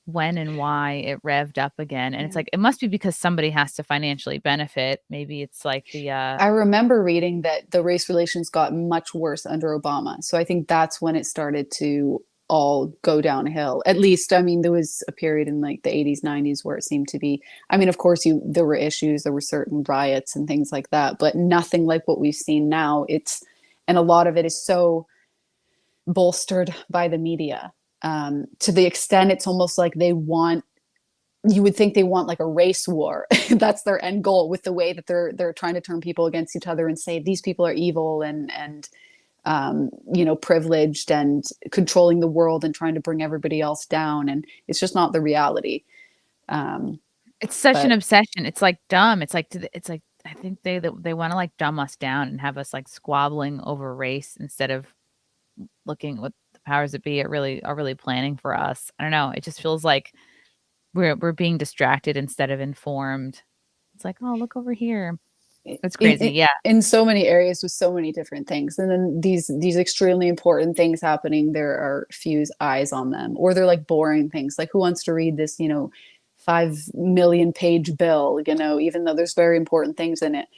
when and why it revved up again. And it's like, it must be because somebody has to financially benefit. Maybe it's like the I remember reading that the race relations got much worse under Obama. So I think that's when it started to all go downhill. At least, I mean, there was a period in like the 80s, 90s where it seemed to be, I mean, of course there were issues, there were certain riots and things like that, but nothing like what we've seen now. And a lot of it is so bolstered by the media, to the extent it's almost like you would think they want like a race war. That's their end goal, with the way that they're trying to turn people against each other and say these people are evil and you know, privileged and controlling the world and trying to bring everybody else down. And it's just not the reality. It's such an obsession. It's like dumb. It's like I think they want to like dumb us down and have us like squabbling over race instead of looking what the powers that be are really planning for us. I don't know. It just feels like we're being distracted instead of informed. It's like, oh, look over here. It's crazy. In so many areas with so many different things. And then these extremely important things happening, there are few eyes on them, or they're like boring things. Like who wants to read this, you know, 5 million page bill, you know, even though there's very important things in it.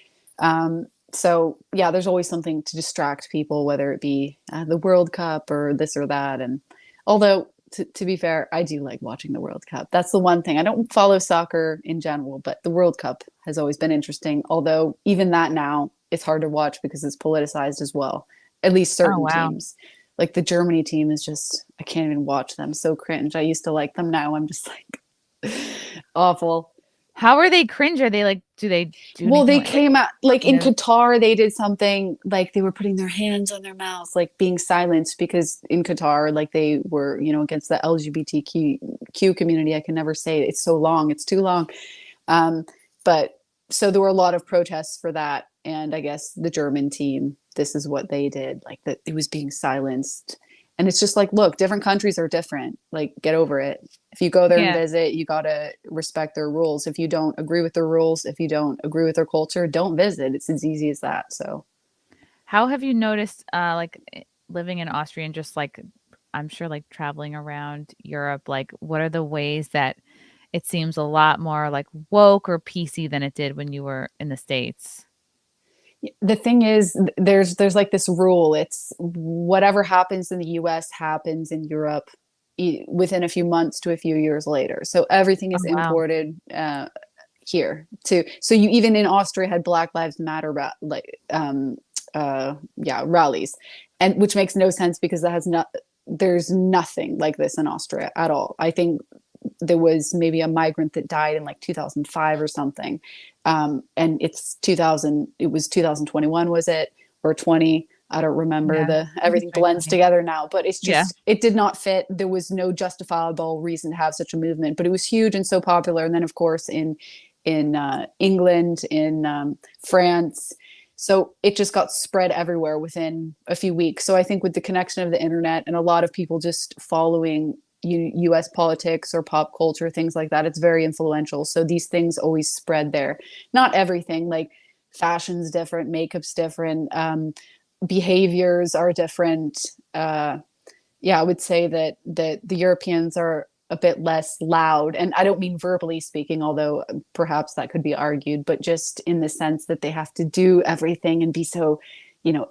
So yeah, there's always something to distract people, whether it be the World Cup or this or that. And although to be fair, I do like watching the World Cup. That's the one thing. I don't follow soccer in general, but the World Cup has always been interesting. Although even that now, it's hard to watch because it's politicized as well. At least certain teams. Like the Germany team is just, I can't even watch them. So cringe. I used to like them. Now I'm just like awful. How are they cringe? Are they like, do they do well, they came out like in Qatar, they did something like they were putting their hands on their mouths, like being silenced, because in Qatar, like they were, you know, against the LGBTQ community. I can never say it. It's so long. It's too long. But so there were a lot of protests for that. And I guess the German team, this is what they did. Like that it was being silenced. And it's just like, look, different countries are different. Like, get over it. If you go there and visit, you got to respect their rules. If you don't agree with their rules, if you don't agree with their culture, don't visit. It's as easy as that. So how have you noticed, like living in Austria and just like, I'm sure like traveling around Europe, like what are the ways that it seems a lot more like woke or PC than it did when you were in the States? The thing is, there's like this rule. It's whatever happens in the US happens in Europe within a few months to a few years later. So everything is imported here too. So you even in Austria had Black Lives Matter rallies, and which makes no sense because that has not there's nothing like this in Austria at all. I think there was maybe a migrant that died in like 2005 or something. And it was 2021, was it? Or 20? I don't remember. Everything blends together now, but it's just, it did not fit. There was no justifiable reason to have such a movement, but it was huge and so popular. And then of course in England, in France. So it just got spread everywhere within a few weeks. So I think with the connection of the internet and a lot of people just following US politics or pop culture, things like that, it's very influential. So these things always spread there. Not everything, like fashion's different, makeup's different, behaviors are different. I would say that the Europeans are a bit less loud, and I don't mean verbally speaking, although perhaps that could be argued, but just in the sense that they have to do everything and be so,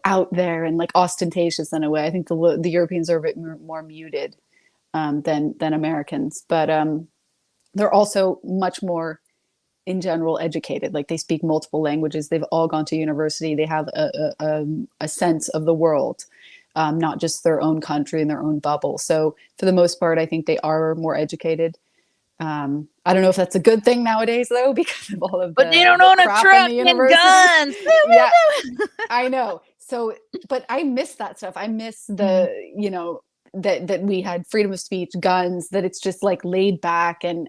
out there and like ostentatious in a way. I think the Europeans are a bit more muted than Americans, but they're also much more in general educated. Like they speak multiple languages. They've all gone to university. They have a sense of the world, not just their own country and their own bubble. So for the most part, I think they are more educated. I don't know if that's a good thing nowadays though, because of all of but they don't own a truck and guns. Yeah, I know. So, but I miss that stuff. I miss the, that we had freedom of speech, guns, that it's just like laid back and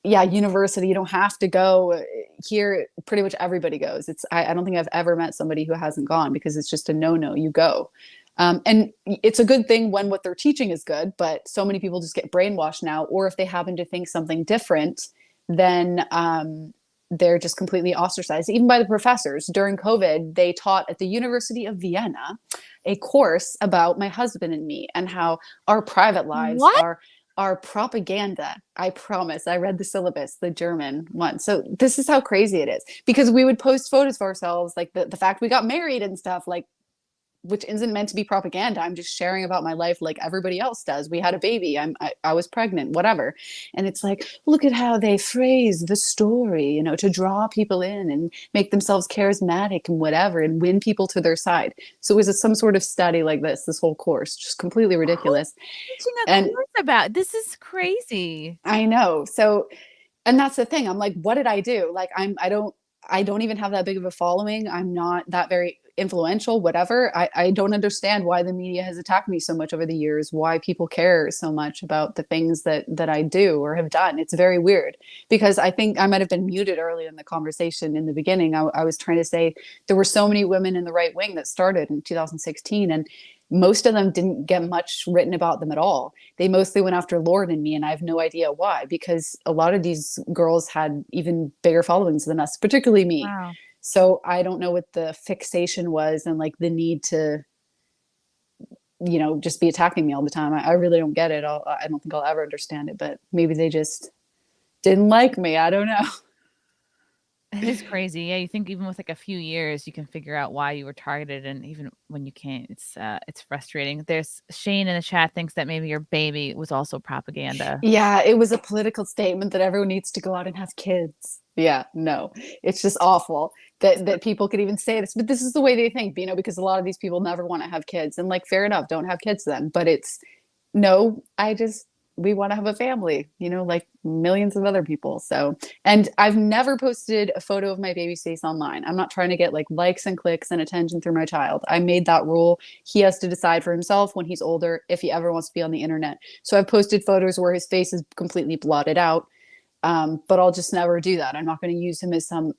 university, you don't have to go. Here pretty much everybody goes. I don't think I've ever met somebody who hasn't gone, because it's just a no, you go. And it's a good thing when what they're teaching is good, but so many people just get brainwashed now, or if they happen to think something different, then they're just completely ostracized, even by the professors. During COVID, they taught at the University of Vienna a course about my husband and me and how our private lives are propaganda. I promise. I read the syllabus, the German one. So this is how crazy it is, because we would post photos of ourselves, like the fact we got married and stuff, like, which isn't meant to be propaganda. I'm just sharing about my life like everybody else does. We had a baby. I was pregnant, whatever. And it's like, look at how they phrase the story, to draw people in and make themselves charismatic and whatever, and win people to their side. So it was some sort of study like this whole course, just completely ridiculous. And course about this is crazy. I know. So, and that's the thing. I'm like, what did I do? Like, I don't even have that big of a following. I'm not that very influential, whatever. I don't understand why the media has attacked me so much over the years, why people care so much about the things that I do or have done. It's very weird, because I think I might have been muted early in the conversation in the beginning. I was trying to say there were so many women in the right wing that started in 2016, and most of them didn't get much written about them at all. They mostly went after Lauren and me, and I have no idea why, because a lot of these girls had even bigger followings than us, particularly me. Wow. So I don't know what the fixation was and like the need to, just be attacking me all the time. I really don't get it. I don't think I'll ever understand it, but maybe they just didn't like me. I don't know. It is crazy. Yeah, you think even with like a few years, you can figure out why you were targeted, and even when you can't, it's frustrating. There's Shane in the chat thinks that maybe your baby was also propaganda. Yeah, it was a political statement that everyone needs to go out and have kids. Yeah, no, it's just awful that people could even say this, but this is the way they think, because a lot of these people never want to have kids, and like, fair enough, don't have kids then. But it's no, we want to have a family, like millions of other people. So, and I've never posted a photo of my baby's face online. I'm not trying to get like likes and clicks and attention through my child. I made that rule. He has to decide for himself when he's older if he ever wants to be on the internet. So I've posted photos where his face is completely blotted out. But I'll just never do that. I'm not going to use him as some,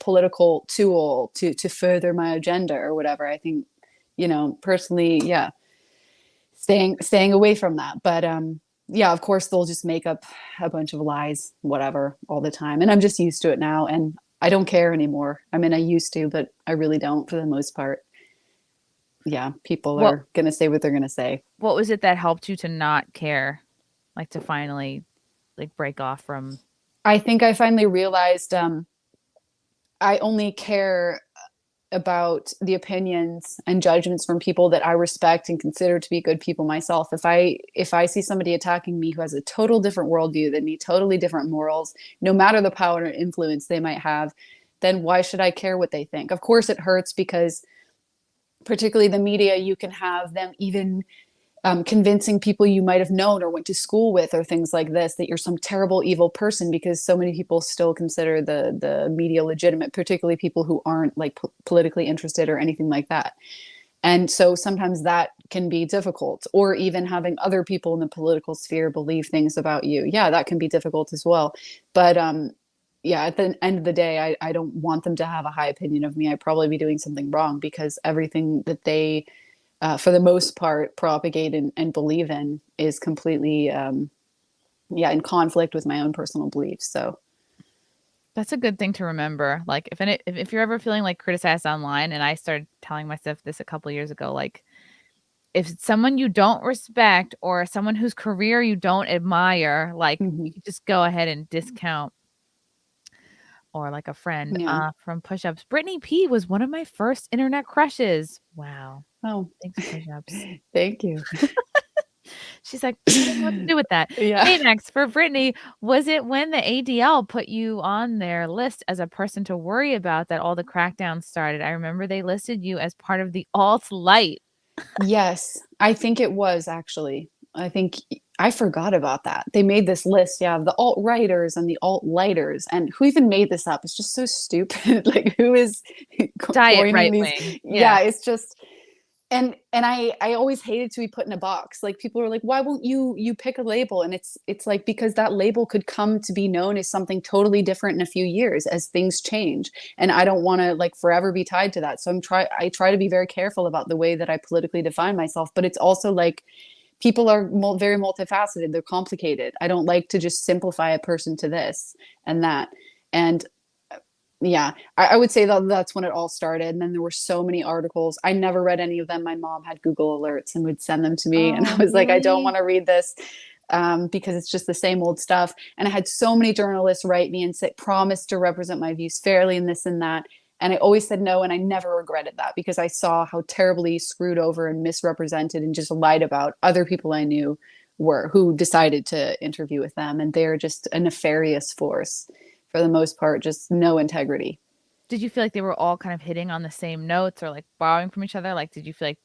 political tool to further my agenda or whatever. I think, personally, yeah, staying away from that. But yeah, of course, they'll just make up a bunch of lies, whatever, all the time. And I'm just used to it now. And I don't care anymore. I mean, I used to, but I really don't for the most part. Yeah, people are going to say what they're going to say. What was it that helped you to not care? Like to finally like break off from? I think I finally realized I only care about the opinions and judgments from people that I respect and consider to be good people myself. If I see somebody attacking me who has a total different worldview than me, totally different morals, no matter the power or influence they might have, then why should I care what they think? Of course it hurts, because particularly the media, you can have them even convincing people you might have known or went to school with or things like this, that you're some terrible, evil person, because so many people still consider the media legitimate, particularly people who aren't like politically interested or anything like that. And so sometimes that can be difficult, or even having other people in the political sphere believe things about you. Yeah, that can be difficult as well. But yeah, at the end of the day, I don't want them to have a high opinion of me. I'd probably be doing something wrong, because everything that they, for the most part, propagate and believe in is completely, in conflict with my own personal beliefs. So that's a good thing to remember. Like if you're ever feeling like criticized online, and I started telling myself this a couple years ago, like if it's someone you don't respect or someone whose career you don't admire, like you just go ahead and discount. Or like a friend from Push-Ups. Brittany P was one of my first internet crushes. Wow. Oh, thanks, Push-Ups. Thank you. She's like, I don't know what to do with that. Yeah. Hey, next for Brittany, was it when the ADL put you on their list as a person to worry about that all the crackdowns started? I remember they listed you as part of the alt-light. Yes, I think it was actually. I think I forgot about that. They made this list, of the alt-righters and the alt-lighters. And who even made this up? It's just so stupid. Like, who is diet right these? wing? Yeah, it's just, and I always hated to be put in a box. Like, people are like, why won't you pick a label? And it's like, because that label could come to be known as something totally different in a few years as things change. And I don't want to like forever be tied to that. So I try to be very careful about the way that I politically define myself. But it's also like, people are very multifaceted. They're complicated. I don't like to just simplify a person to this and that. And yeah, I would say that's when it all started. And then there were so many articles. I never read any of them. My mom had Google alerts and would send them to me. And I was like, I don't want to read this because it's just the same old stuff. And I had so many journalists write me and say, promise to represent my views fairly and this and that. And I always said no, and I never regretted that, because I saw how terribly screwed over and misrepresented and just lied about other people I knew who decided to interview with them. And they're just a nefarious force for the most part, just no integrity. Did you feel like they were all kind of hitting on the same notes or like borrowing from each other? Like, did you feel like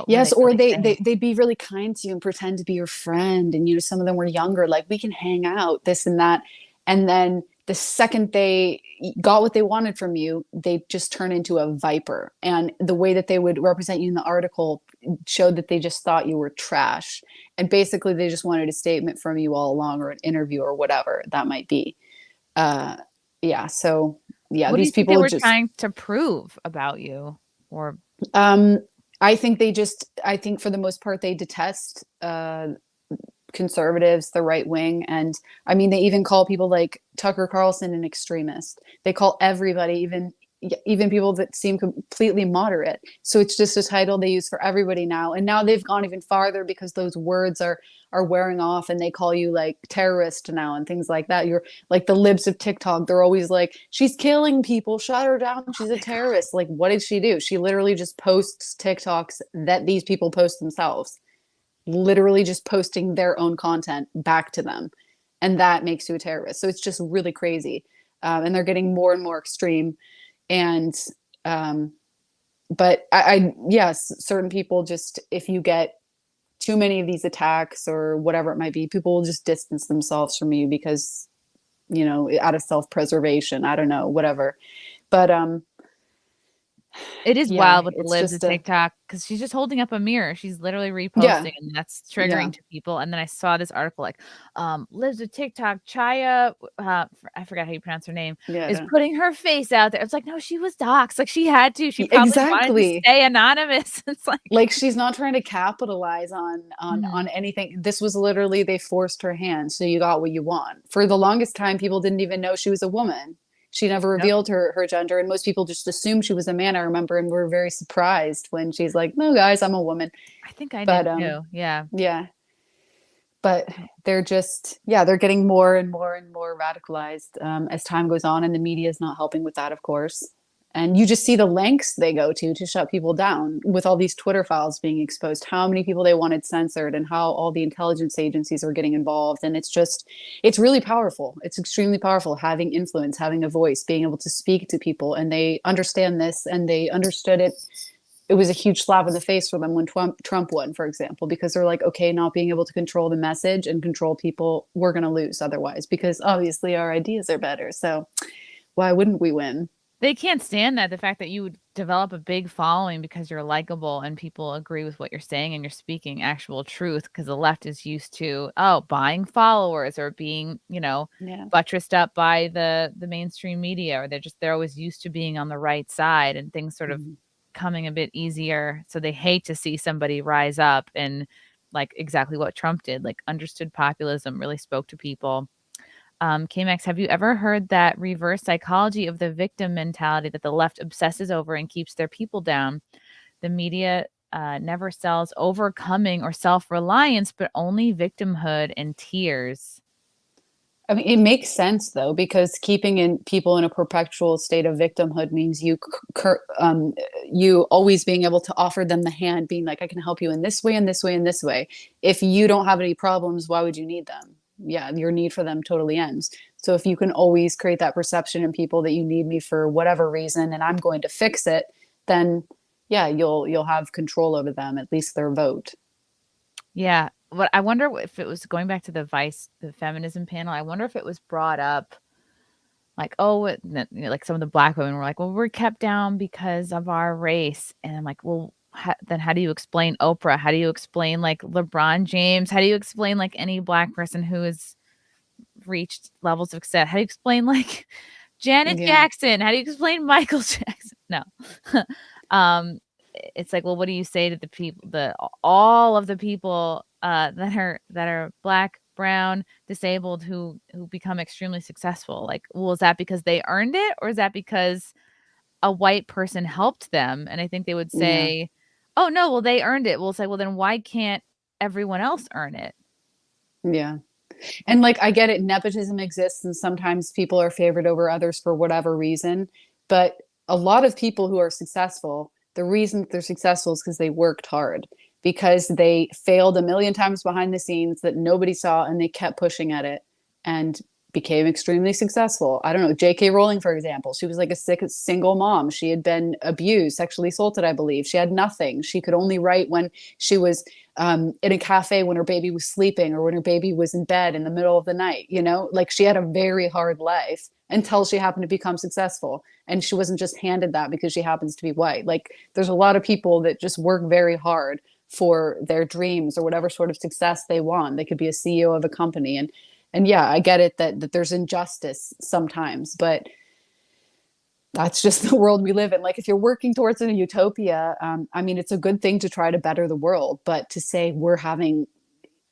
yes, or they'd be really kind to you and pretend to be your friend. And, some of them were younger, like, we can hang out, this and that. And then the second they got what they wanted from you, they just turn into a viper. And the way that they would represent you in the article showed that they just thought you were trash. And basically they just wanted a statement from you all along, or an interview or whatever that might be. So what these do you people think they were just trying to prove about you? Or I think for the most part, they detest conservatives, the right wing. And I mean, they even call people like Tucker Carlson an extremist. They call everybody, even people that seem completely moderate. So it's just a title they use for everybody now. And now they've gone even farther, because those words are wearing off, and they call you like terrorist now and things like that. You're like the libs of TikTok. They're always like, she's killing people, shut her down, she's a terrorist. God. Like, what did she do? She literally just posts TikToks that these people post themselves, literally just posting their own content back to them. And that makes you a terrorist. So it's just really crazy. And they're getting more and more extreme. And, but yes, certain people just, if you get too many of these attacks or whatever it might be, people will just distance themselves from you because, out of self-preservation, I don't know, whatever. But, it is wild with the libs of TikTok, because she's just holding up a mirror. She's literally reposting, and that's triggering to people. And then I saw this article like, libs of TikTok, Chaya, I forgot how you pronounce her name, is putting her face out there. It's like, no, she was doxxed. Like, she had to. She probably wanted to stay anonymous. It's like she's not trying to capitalize on anything. This was literally, they forced her hand, so you got what you want. For the longest time, people didn't even know she was a woman. She never revealed her gender, and most people just assumed she was a man, I remember, and were very surprised when she's like, no, guys, I'm a woman. I think I did too. Yeah. Yeah. But they're just, they're getting more and more and more radicalized as time goes on, and the media is not helping with that, of course. And you just see the lengths they go to shut people down, with all these Twitter files being exposed, how many people they wanted censored, and how all the intelligence agencies are getting involved. And it's really powerful. It's extremely powerful, having influence, having a voice, being able to speak to people. And they understand this, and they understood it it was a huge slap in the face for them when Trump won, for example, because they're like, okay, not being able to control the message and control people, we're going to lose otherwise, because obviously our ideas are better. So why wouldn't we win? They can't stand that. The fact that you would develop a big following because you're likable and people agree with what you're saying and you're speaking actual truth, because the left is used to, buying followers or being, buttressed up by the mainstream media, or they're always used to being on the right side and things sort of coming a bit easier. So they hate to see somebody rise up and like exactly what Trump did, like understood populism, really spoke to people. KMax, have you ever heard that reverse psychology of the victim mentality that the left obsesses over and keeps their people down? The media never sells overcoming or self-reliance, but only victimhood and tears. I mean, it makes sense though, because keeping people in a perpetual state of victimhood means you always being able to offer them the hand, being like, I can help you in this way and this way and this way. If you don't have any problems, why would you need them? Yeah, your need for them totally ends. So if you can always create that perception in people that you need me for whatever reason and I'm going to fix it, then yeah, you'll have control over them, at least their vote. Yeah. But I wonder if it was going back to the feminism panel. I wonder if it was brought up like, like some of the Black women were like, well, we're kept down because of our race. And I'm like, well, then how do you explain Oprah? How do you explain like LeBron James? How do you explain like any Black person who has reached levels of success? How do you explain like Janet Jackson? How do you explain Michael Jackson? No. It's like, well, what do you say to the people, all of the people that are Black, brown, disabled who become extremely successful? Like, well, is that because they earned it, or is that because a white person helped them? And I think they would say, oh no, well, they earned it. We'll say, well, then why can't everyone else earn it? Yeah. And like, I get it, nepotism exists and sometimes people are favored over others for whatever reason. But a lot of people who are successful, the reason that they're successful is because they worked hard, because they failed a million times behind the scenes that nobody saw and they kept pushing at it and became extremely successful. I don't know, J.K. Rowling, for example, she was like a single mom. She had been abused, sexually assaulted, I believe. She had nothing. She could only write when she was in a cafe when her baby was sleeping or when her baby was in bed in the middle of the night, like she had a very hard life until she happened to become successful. And she wasn't just handed that because she happens to be white. Like there's a lot of people that just work very hard for their dreams or whatever sort of success they want. They could be a CEO of a company. And yeah, I get it that there's injustice sometimes, but that's just the world we live in. Like if you're working towards a utopia, I mean, it's a good thing to try to better the world, but to say we're having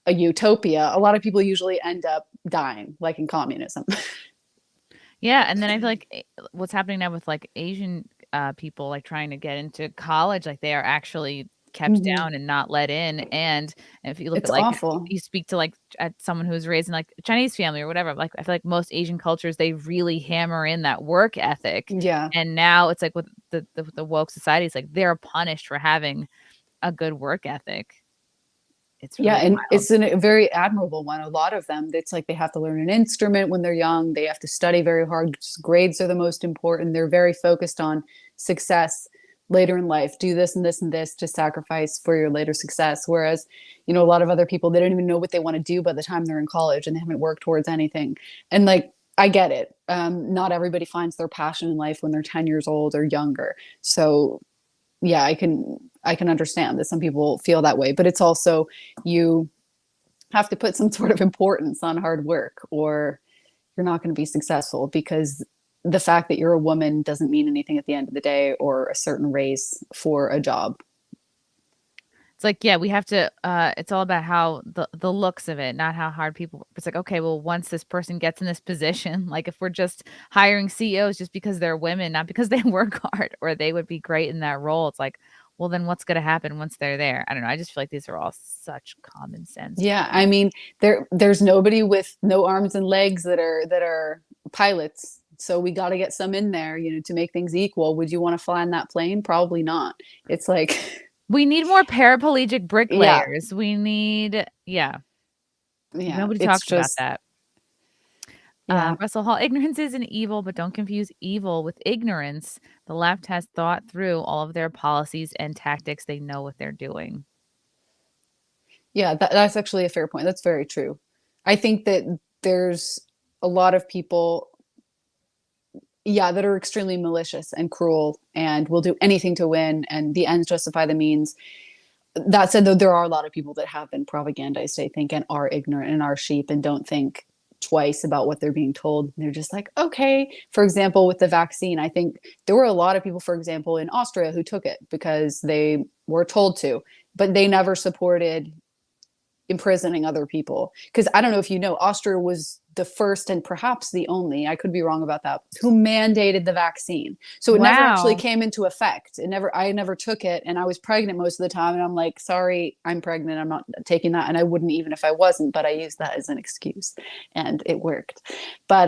a utopia, a lot of people usually end up dying, like in communism. Yeah. And then I feel like what's happening now with like Asian people like trying to get into college, like they are actually kept down and not let in. And if you look it's at like awful. you speak to like someone who's raised in like a Chinese family or whatever, like I feel like most Asian cultures, they really hammer in that work ethic. Yeah. And now it's like with the woke society, it's like they're punished for having a good work ethic. It's really and wild. it's a very admirable one. A lot of them, it's like they have to learn an instrument when they're young. They have to study very hard. Grades are the most important. They're very focused on success later in life. Do this and this and this to sacrifice for your later success. Whereas, a lot of other people, they don't even know what they want to do by the time they're in college and they haven't worked towards anything. And like, I get it. Not everybody finds their passion in life when they're 10 years old or younger. So yeah, I can understand that some people feel that way, but it's also, you have to put some sort of importance on hard work or you're not going to be successful, because the fact that you're a woman doesn't mean anything at the end of the day, or a certain race for a job. It's like, yeah, we have to, it's all about how the looks of it, not how hard people work. It's like, okay, well, once this person gets in this position, like if we're just hiring CEOs just because they're women, not because they work hard or they would be great in that role, it's like, well, then what's going to happen once they're there? I don't know. I just feel like these are all such common sense. Yeah. I mean, there's nobody with no arms and legs that are pilots. So we got to get some in there, to make things equal. Would you want to fly in that plane? Probably not. It's like, we need more paraplegic bricklayers. We need, yeah. Nobody talks about that. Yeah. Russell Hall, ignorance isn't evil, but don't confuse evil with ignorance. The left has thought through all of their policies and tactics. They know what they're doing. Yeah, that's actually a fair point. That's very true. I think that there's a lot of people, that are extremely malicious and cruel and will do anything to win, and the ends justify the means. That said, though, there are a lot of people that have been propagandized, I think, and are ignorant and are sheep and don't think twice about what they're being told. They're just like, okay. For example, with the vaccine, I think there were a lot of people, for example, in Austria who took it because they were told to, but they never supported imprisoning other people. Because I don't know if you know, Austria was the first and perhaps the only, I could be wrong about that, who mandated the vaccine. So it never actually came into effect. I never took it, and I was pregnant most of the time, and I'm like, sorry, I'm pregnant, I'm not taking that. And I wouldn't even if I wasn't, but I used that as an excuse, and it worked. But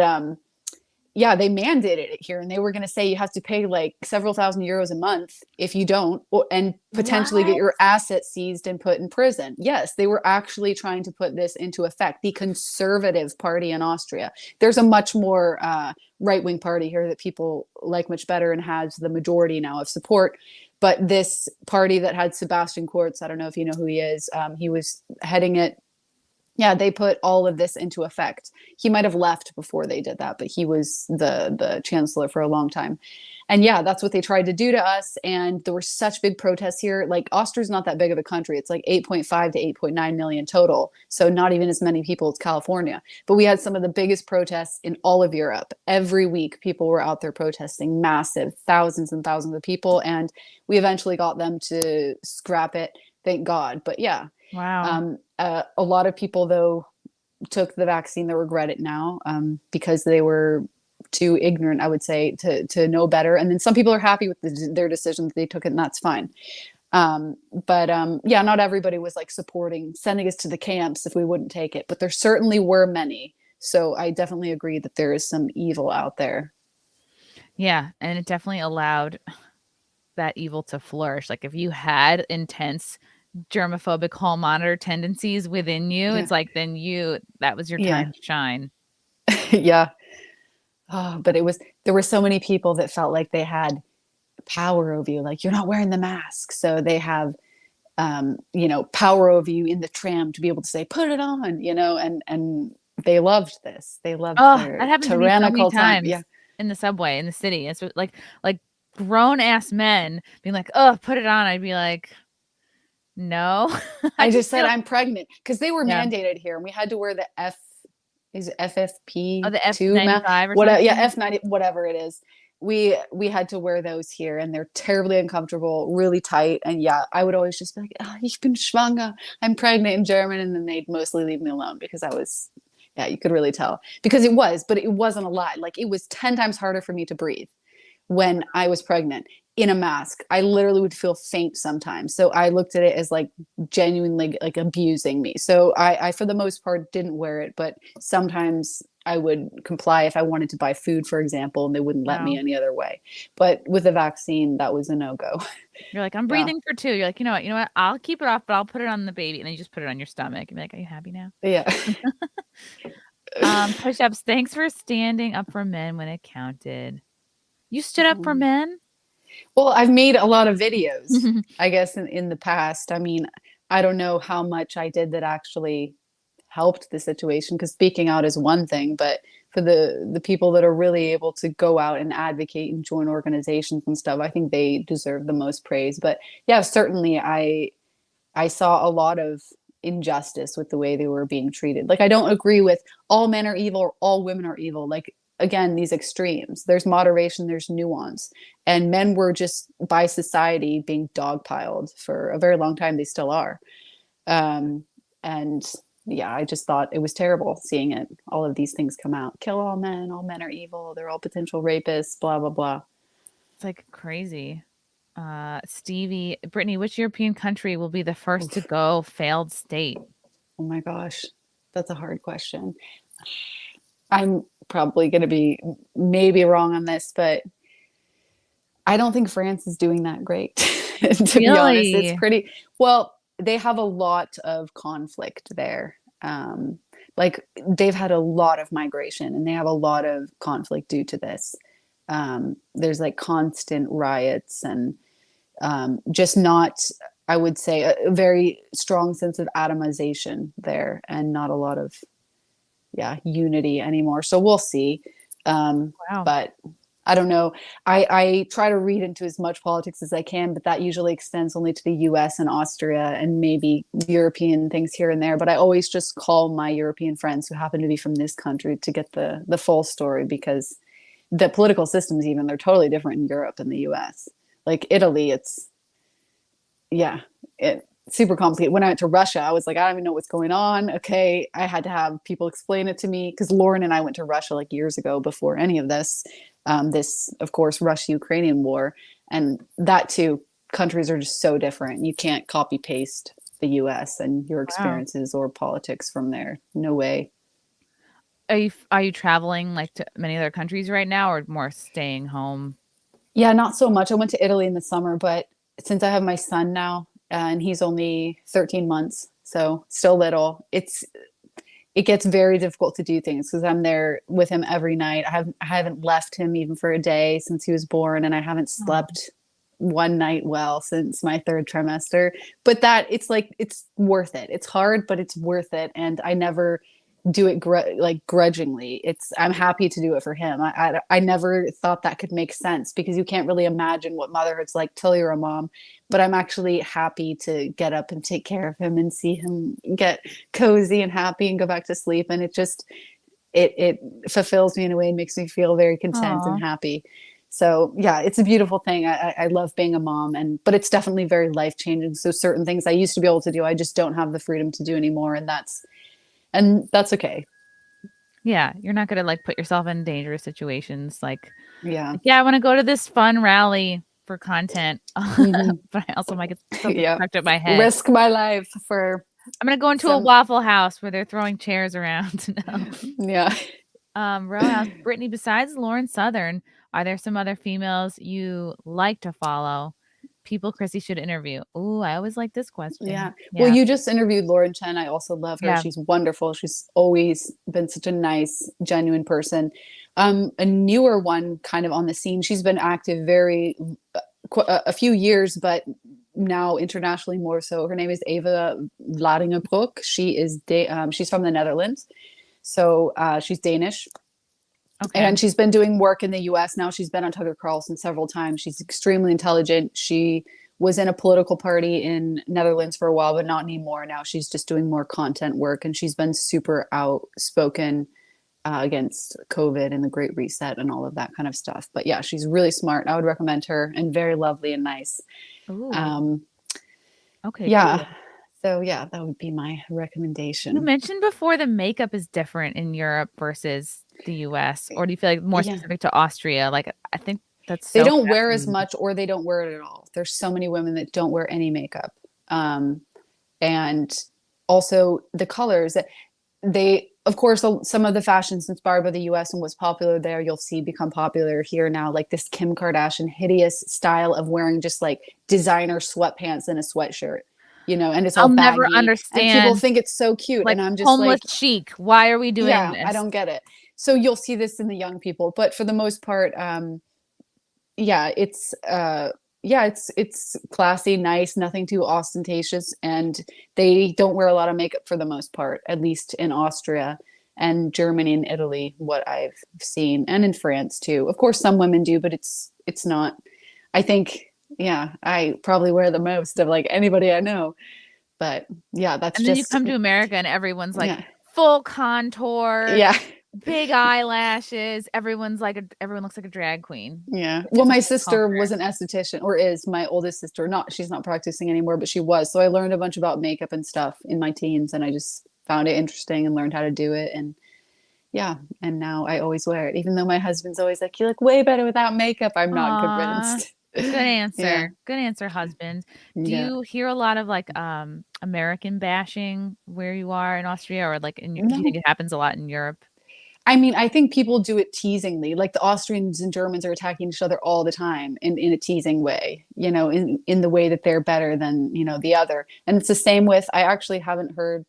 they mandated it here, and they were going to say you have to pay like several €1,000s a month if you don't, and potentially get your assets seized and put in prison. Yes, they were actually trying to put this into effect. The Conservative Party in Austria. There's a much more right-wing party here that people like much better and has the majority now of support. But this party that had Sebastian Kurz, I don't know if you know who he is, he was heading it. Yeah, they put all of this into effect. He might have left before they did that, but he was the chancellor for a long time. And yeah, that's what they tried to do to us. And there were such big protests here. Like, Austria's not that big of a country. It's like 8.5 to 8.9 million total. So not even as many people as California. But we had some of the biggest protests in all of Europe. Every week, people were out there protesting, massive, thousands and thousands of people. And we eventually got them to scrap it. Thank God. But yeah. Wow. A lot of people, though, took the vaccine that regret it now because they were too ignorant, I would say, to know better. And then some people are happy with their decision that they took it, and that's fine. But not everybody was like sending us to the camps if we wouldn't take it. But there certainly were many. So I definitely agree that there is some evil out there. Yeah, and it definitely allowed that evil to flourish. Like, if you had intense germophobic hall monitor tendencies within you, it's like then that was your time to shine. Yeah. But there were so many people that felt like they had power over you, like, you're not wearing the mask, so they have power over you in the tram to be able to say put it on, and they loved this. They loved their that happened tyrannical to me so many times. Yeah. In the subway in the city. It's like grown ass men being like, oh, put it on. I'd be like, no. I just said I'm pregnant, because they were mandated here, and we had to wear the FFP2 the F95 or whatever, something? F90, whatever it is. We had to wear those here, and they're terribly uncomfortable, really tight. And I would always just be like, ich bin schwanger, I'm pregnant in German, and then they'd mostly leave me alone because I was, you could really tell, because it wasn't a lie. Like, it was 10 times harder for me to breathe when I was pregnant in a mask. I literally would feel faint sometimes. So I looked at it as like genuinely like abusing me. So I for the most part didn't wear it, but sometimes I would comply if I wanted to buy food, for example, and they wouldn't let me any other way. But with the vaccine, that was a no-go. You're like, I'm breathing for 2. You're like, you know what? I'll keep it off, but I'll put it on the baby. And then you just put it on your stomach and be like, are you happy now? Yeah. Push-ups. Thanks for standing up for men when it counted. You stood up for men? Well, I've made a lot of videos, I guess, in the past. I mean, I don't know how much I did that actually helped the situation, because speaking out is one thing, but for the people that are really able to go out and advocate and join organizations and stuff, I think they deserve the most praise. But yeah, certainly I saw a lot of injustice with the way they were being treated. Like, I don't agree with all men are evil or all women are evil. Like, again, these extremes, there's moderation, there's nuance, and men were just by society being dogpiled for a very long time. They still are. And I just thought it was terrible seeing it. All of these things come out. Kill all men are evil. They're all potential rapists, blah, blah, blah. It's like crazy. Stevie, Brittany, which European country will be the first to go failed state? Oh my gosh. That's a hard question. I'm probably going to be maybe wrong on this, but I don't think France is doing that great. To be honest, it's pretty well. They have a lot of conflict there, like they've had a lot of migration and they have a lot of conflict due to this. There's like constant riots and just not, I would say, a very strong sense of atomization there, and not a lot of unity anymore. So we'll see. But I don't know. I try to read into as much politics as I can, but that usually extends only to the US and Austria and maybe European things here and there. But I always just call my European friends who happen to be from this country to get the full story, because the political systems, even, they're totally different in Europe and the US. Like Italy, it's super complicated. When I went to Russia, I was like, I don't even know what's going on. Okay. I had to have people explain it to me, because Lauren and I went to Russia like years ago before any of this. This, of course, Russia-Ukrainian war. And that too, countries are just so different. You can't copy paste the US and your experiences or politics from there. No way. Are you traveling like to many other countries right now, or more staying home? Yeah, not so much. I went to Italy in the summer, but since I have my son now, and he's only 13 months, so still little, it gets very difficult to do things, because I'm there with him every night. I haven't left him even for a day since he was born, and I haven't slept one night well since my 3rd trimester. But that, it's like, it's worth it. It's hard, but it's worth it. And I never do it grudgingly. I'm happy to do it for him. I never thought that could make sense, because you can't really imagine what motherhood's like till you're a mom. But I'm actually happy to get up and take care of him and see him get cozy and happy and go back to sleep. And it fulfills me in a way and makes me feel very content and happy. So yeah, it's a beautiful thing. I love being a mom, but it's definitely very life changing. So certain things I used to be able to do, I just don't have the freedom to do anymore. And that's okay. Yeah, you're not going to like put yourself in dangerous situations. Like, I want to go to this fun rally for content, but I also might get something tucked up my head. Risk my life for. I'm going to go into a Waffle House where they're throwing chairs around. Row Brittany, besides Lauren Southern, are there some other females you like to follow? People Chrissie should interview. Ooh, I always like this question. Yeah. Well, you just interviewed Lauren Chen. I also love her. Yeah. She's wonderful. She's always been such a nice, genuine person. A newer one kind of on the scene. She's been active a few years, but now internationally more so. Her name is Eva Vladingerbroek. She's from the Netherlands. So she's Danish. Okay. And she's been doing work in the US now. She's been on Tucker Carlson several times. She's extremely intelligent. She was in a political party in Netherlands for a while, but not anymore. Now she's just doing more content work, and she's been super outspoken against COVID and the Great Reset and all of that kind of stuff. But yeah, she's really smart. I would recommend her, and very lovely and nice. Ooh. Okay. Yeah. Cool. So yeah, that would be my recommendation. You mentioned before the makeup is different in Europe versus the US, or do you feel like more specific to Austria? Like, I think that's they don't wear as much, or they don't wear it at all. There's so many women that don't wear any makeup. And also the colors that of course, some of the fashions inspired by the US and what's popular there, you'll see become popular here now, like this Kim Kardashian hideous style of wearing just like designer sweatpants and a sweatshirt. And it's all baggy. I'll never understand. And people think it's so cute. Like, and I'm just homeless chic. Why are we doing this? I don't get it. So you'll see this in the young people, but for the most part, it's classy, nice, nothing too ostentatious. And they don't wear a lot of makeup for the most part, at least in Austria and Germany and Italy, what I've seen, and in France too. Of course, some women do, but it's not, I think. Yeah, I probably wear the most of like anybody I know. But yeah, that's and then you come to America and everyone's like full contour. Yeah. Big eyelashes. Everyone looks like a drag queen. Yeah. Well, my sister was an esthetician, or is my oldest sister. She's not practicing anymore, but she was. So I learned a bunch about makeup and stuff in my teens, and I just found it interesting and learned how to do it. And yeah, and now I always wear it, even though my husband's always like, "You look way better without makeup." I'm not convinced. Good answer. Yeah. Good answer, husband. Do you hear a lot of like American bashing where you are in Austria, or like do you think it happens a lot in Europe? I mean, I think people do it teasingly. Like the Austrians and Germans are attacking each other all the time in a teasing way, in the way that they're better than, the other. And it's the same with, I actually haven't heard.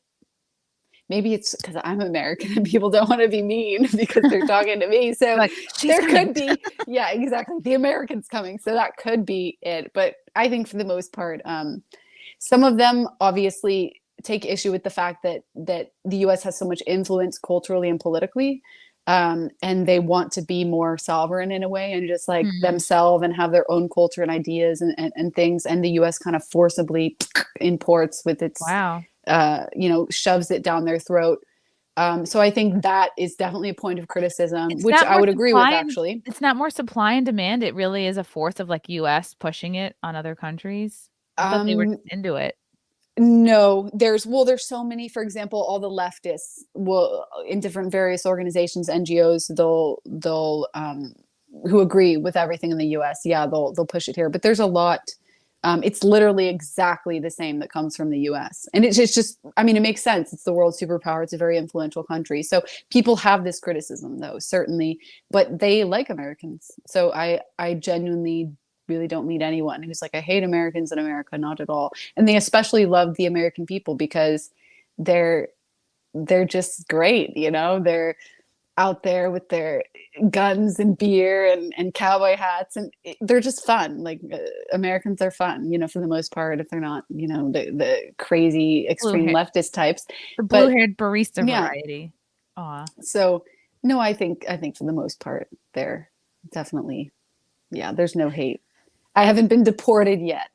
maybe it's because I'm American and people don't want to be mean because they're talking to me. So like, there could be, yeah, exactly. The American's coming. So that could be it. But I think for the most part, some of them obviously take issue with the fact that the US has so much influence culturally and politically. And they want to be more sovereign in a way and just like themselves and have their own culture and ideas and things. And the US kind of forcibly imports with its, shoves it down their throat. So I think that is definitely a point of criticism, which I would agree with, actually. It's not more supply and demand. It really is a force of like US pushing it on other countries. I thought they were just into it. No, there's so many, for example, all the leftists will in different various organizations, NGOs, they'll who agree with everything in the US. Yeah, they'll push it here. But there's a lot. It's literally exactly the same that comes from the US. And it's just, I mean, it makes sense. It's the world superpower. It's a very influential country. So people have this criticism, though, certainly, but they like Americans. So I genuinely really don't meet anyone who's like, I hate Americans in America, not at all. And they especially love the American people because they're just great, you know? They're out there with their guns and beer and cowboy hats, and they're just fun. Like Americans are fun, you know, for the most part, if they're not, you know, the crazy extreme leftist types. The blue-haired barista variety. Aw. So no, I think for the most part, they're definitely, there's no hate. I haven't been deported yet.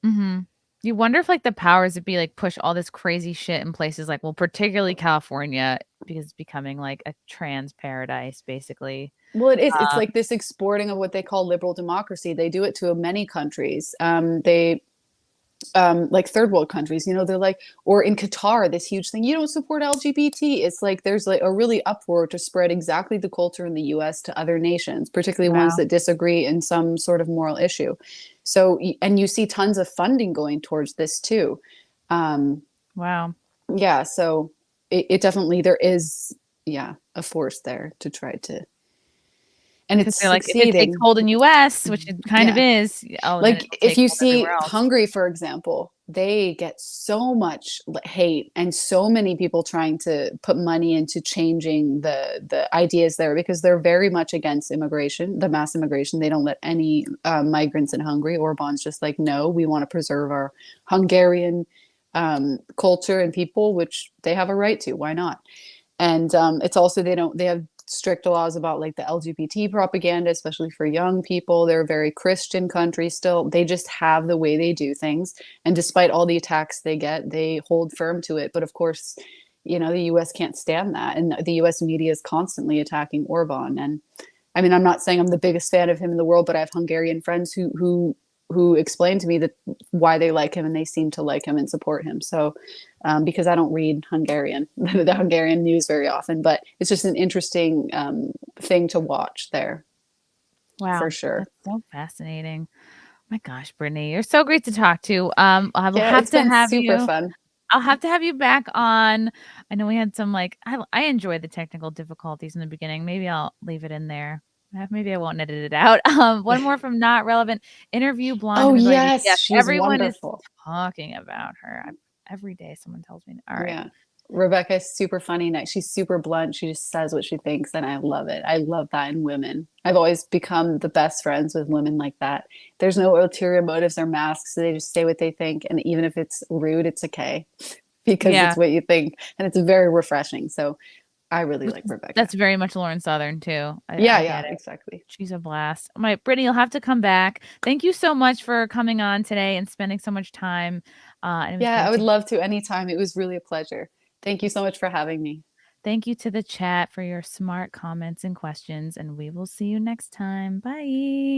Mm-hmm. You wonder if like the powers that be like push all this crazy shit in places like, well, particularly California, because it's becoming like a trans paradise, basically. Well, it is. It's like this exporting of what they call liberal democracy. They do it to many countries. Like third world countries, you know, they're like, or in Qatar, this huge thing, you don't support LGBT. It's like there's like a really uproar to spread exactly the culture in the US to other nations, particularly ones that disagree in some sort of moral issue. So, and you see tons of funding going towards this too. Wow. Yeah. So it definitely, there is, a force there to try to. And it's like if it's cold in US, which it kind of is. Like if you see Hungary, for example, they get so much hate and so many people trying to put money into changing the ideas there because they're very much against immigration, the mass immigration. They don't let any migrants in Hungary. Orban's just like, no, we want to preserve our Hungarian culture and people, which they have a right to. Why not? And it's also they have strict laws about like the LGBT propaganda, especially for young people. They're a very Christian country still. They just have the way they do things. And despite all the attacks they get, they hold firm to it. But of course, you know, the US can't stand that. And the US media is constantly attacking Orban. And I mean, I'm not saying I'm the biggest fan of him in the world, but I have Hungarian friends who explain to me that why they like him and they seem to like him and support him. So because I don't read Hungarian, the Hungarian news very often, but it's just an interesting thing to watch there. Wow. For sure. That's so fascinating. My gosh, Brittany, you're so great to talk to. I'll have to have super fun. I'll have to have you back on. I know we had some like, I enjoyed the technical difficulties in the beginning. Maybe I'll leave it in there. Maybe I won't edit it out. One more from Not Relevant. Interview Blonde. Oh, yes. She's everyone wonderful. is talking about her. Every day someone tells me. All right. Yeah. Rebecca is super funny. She's super blunt. She just says what she thinks. And I love it. I love that in women. I've always become the best friends with women like that. There's no ulterior motives or masks. So they just say what they think. And even if it's rude, it's okay because it's what you think. And it's very refreshing. So I really like Rebecca. That's very much Lauren Southern too. Yeah, exactly. She's a blast. All right, Brittany, you'll have to come back. Thank you so much for coming on today and spending so much time. I would love to anytime. It was really a pleasure. Thank you so much for having me. Thank you to the chat for your smart comments and questions, and we will see you next time. Bye.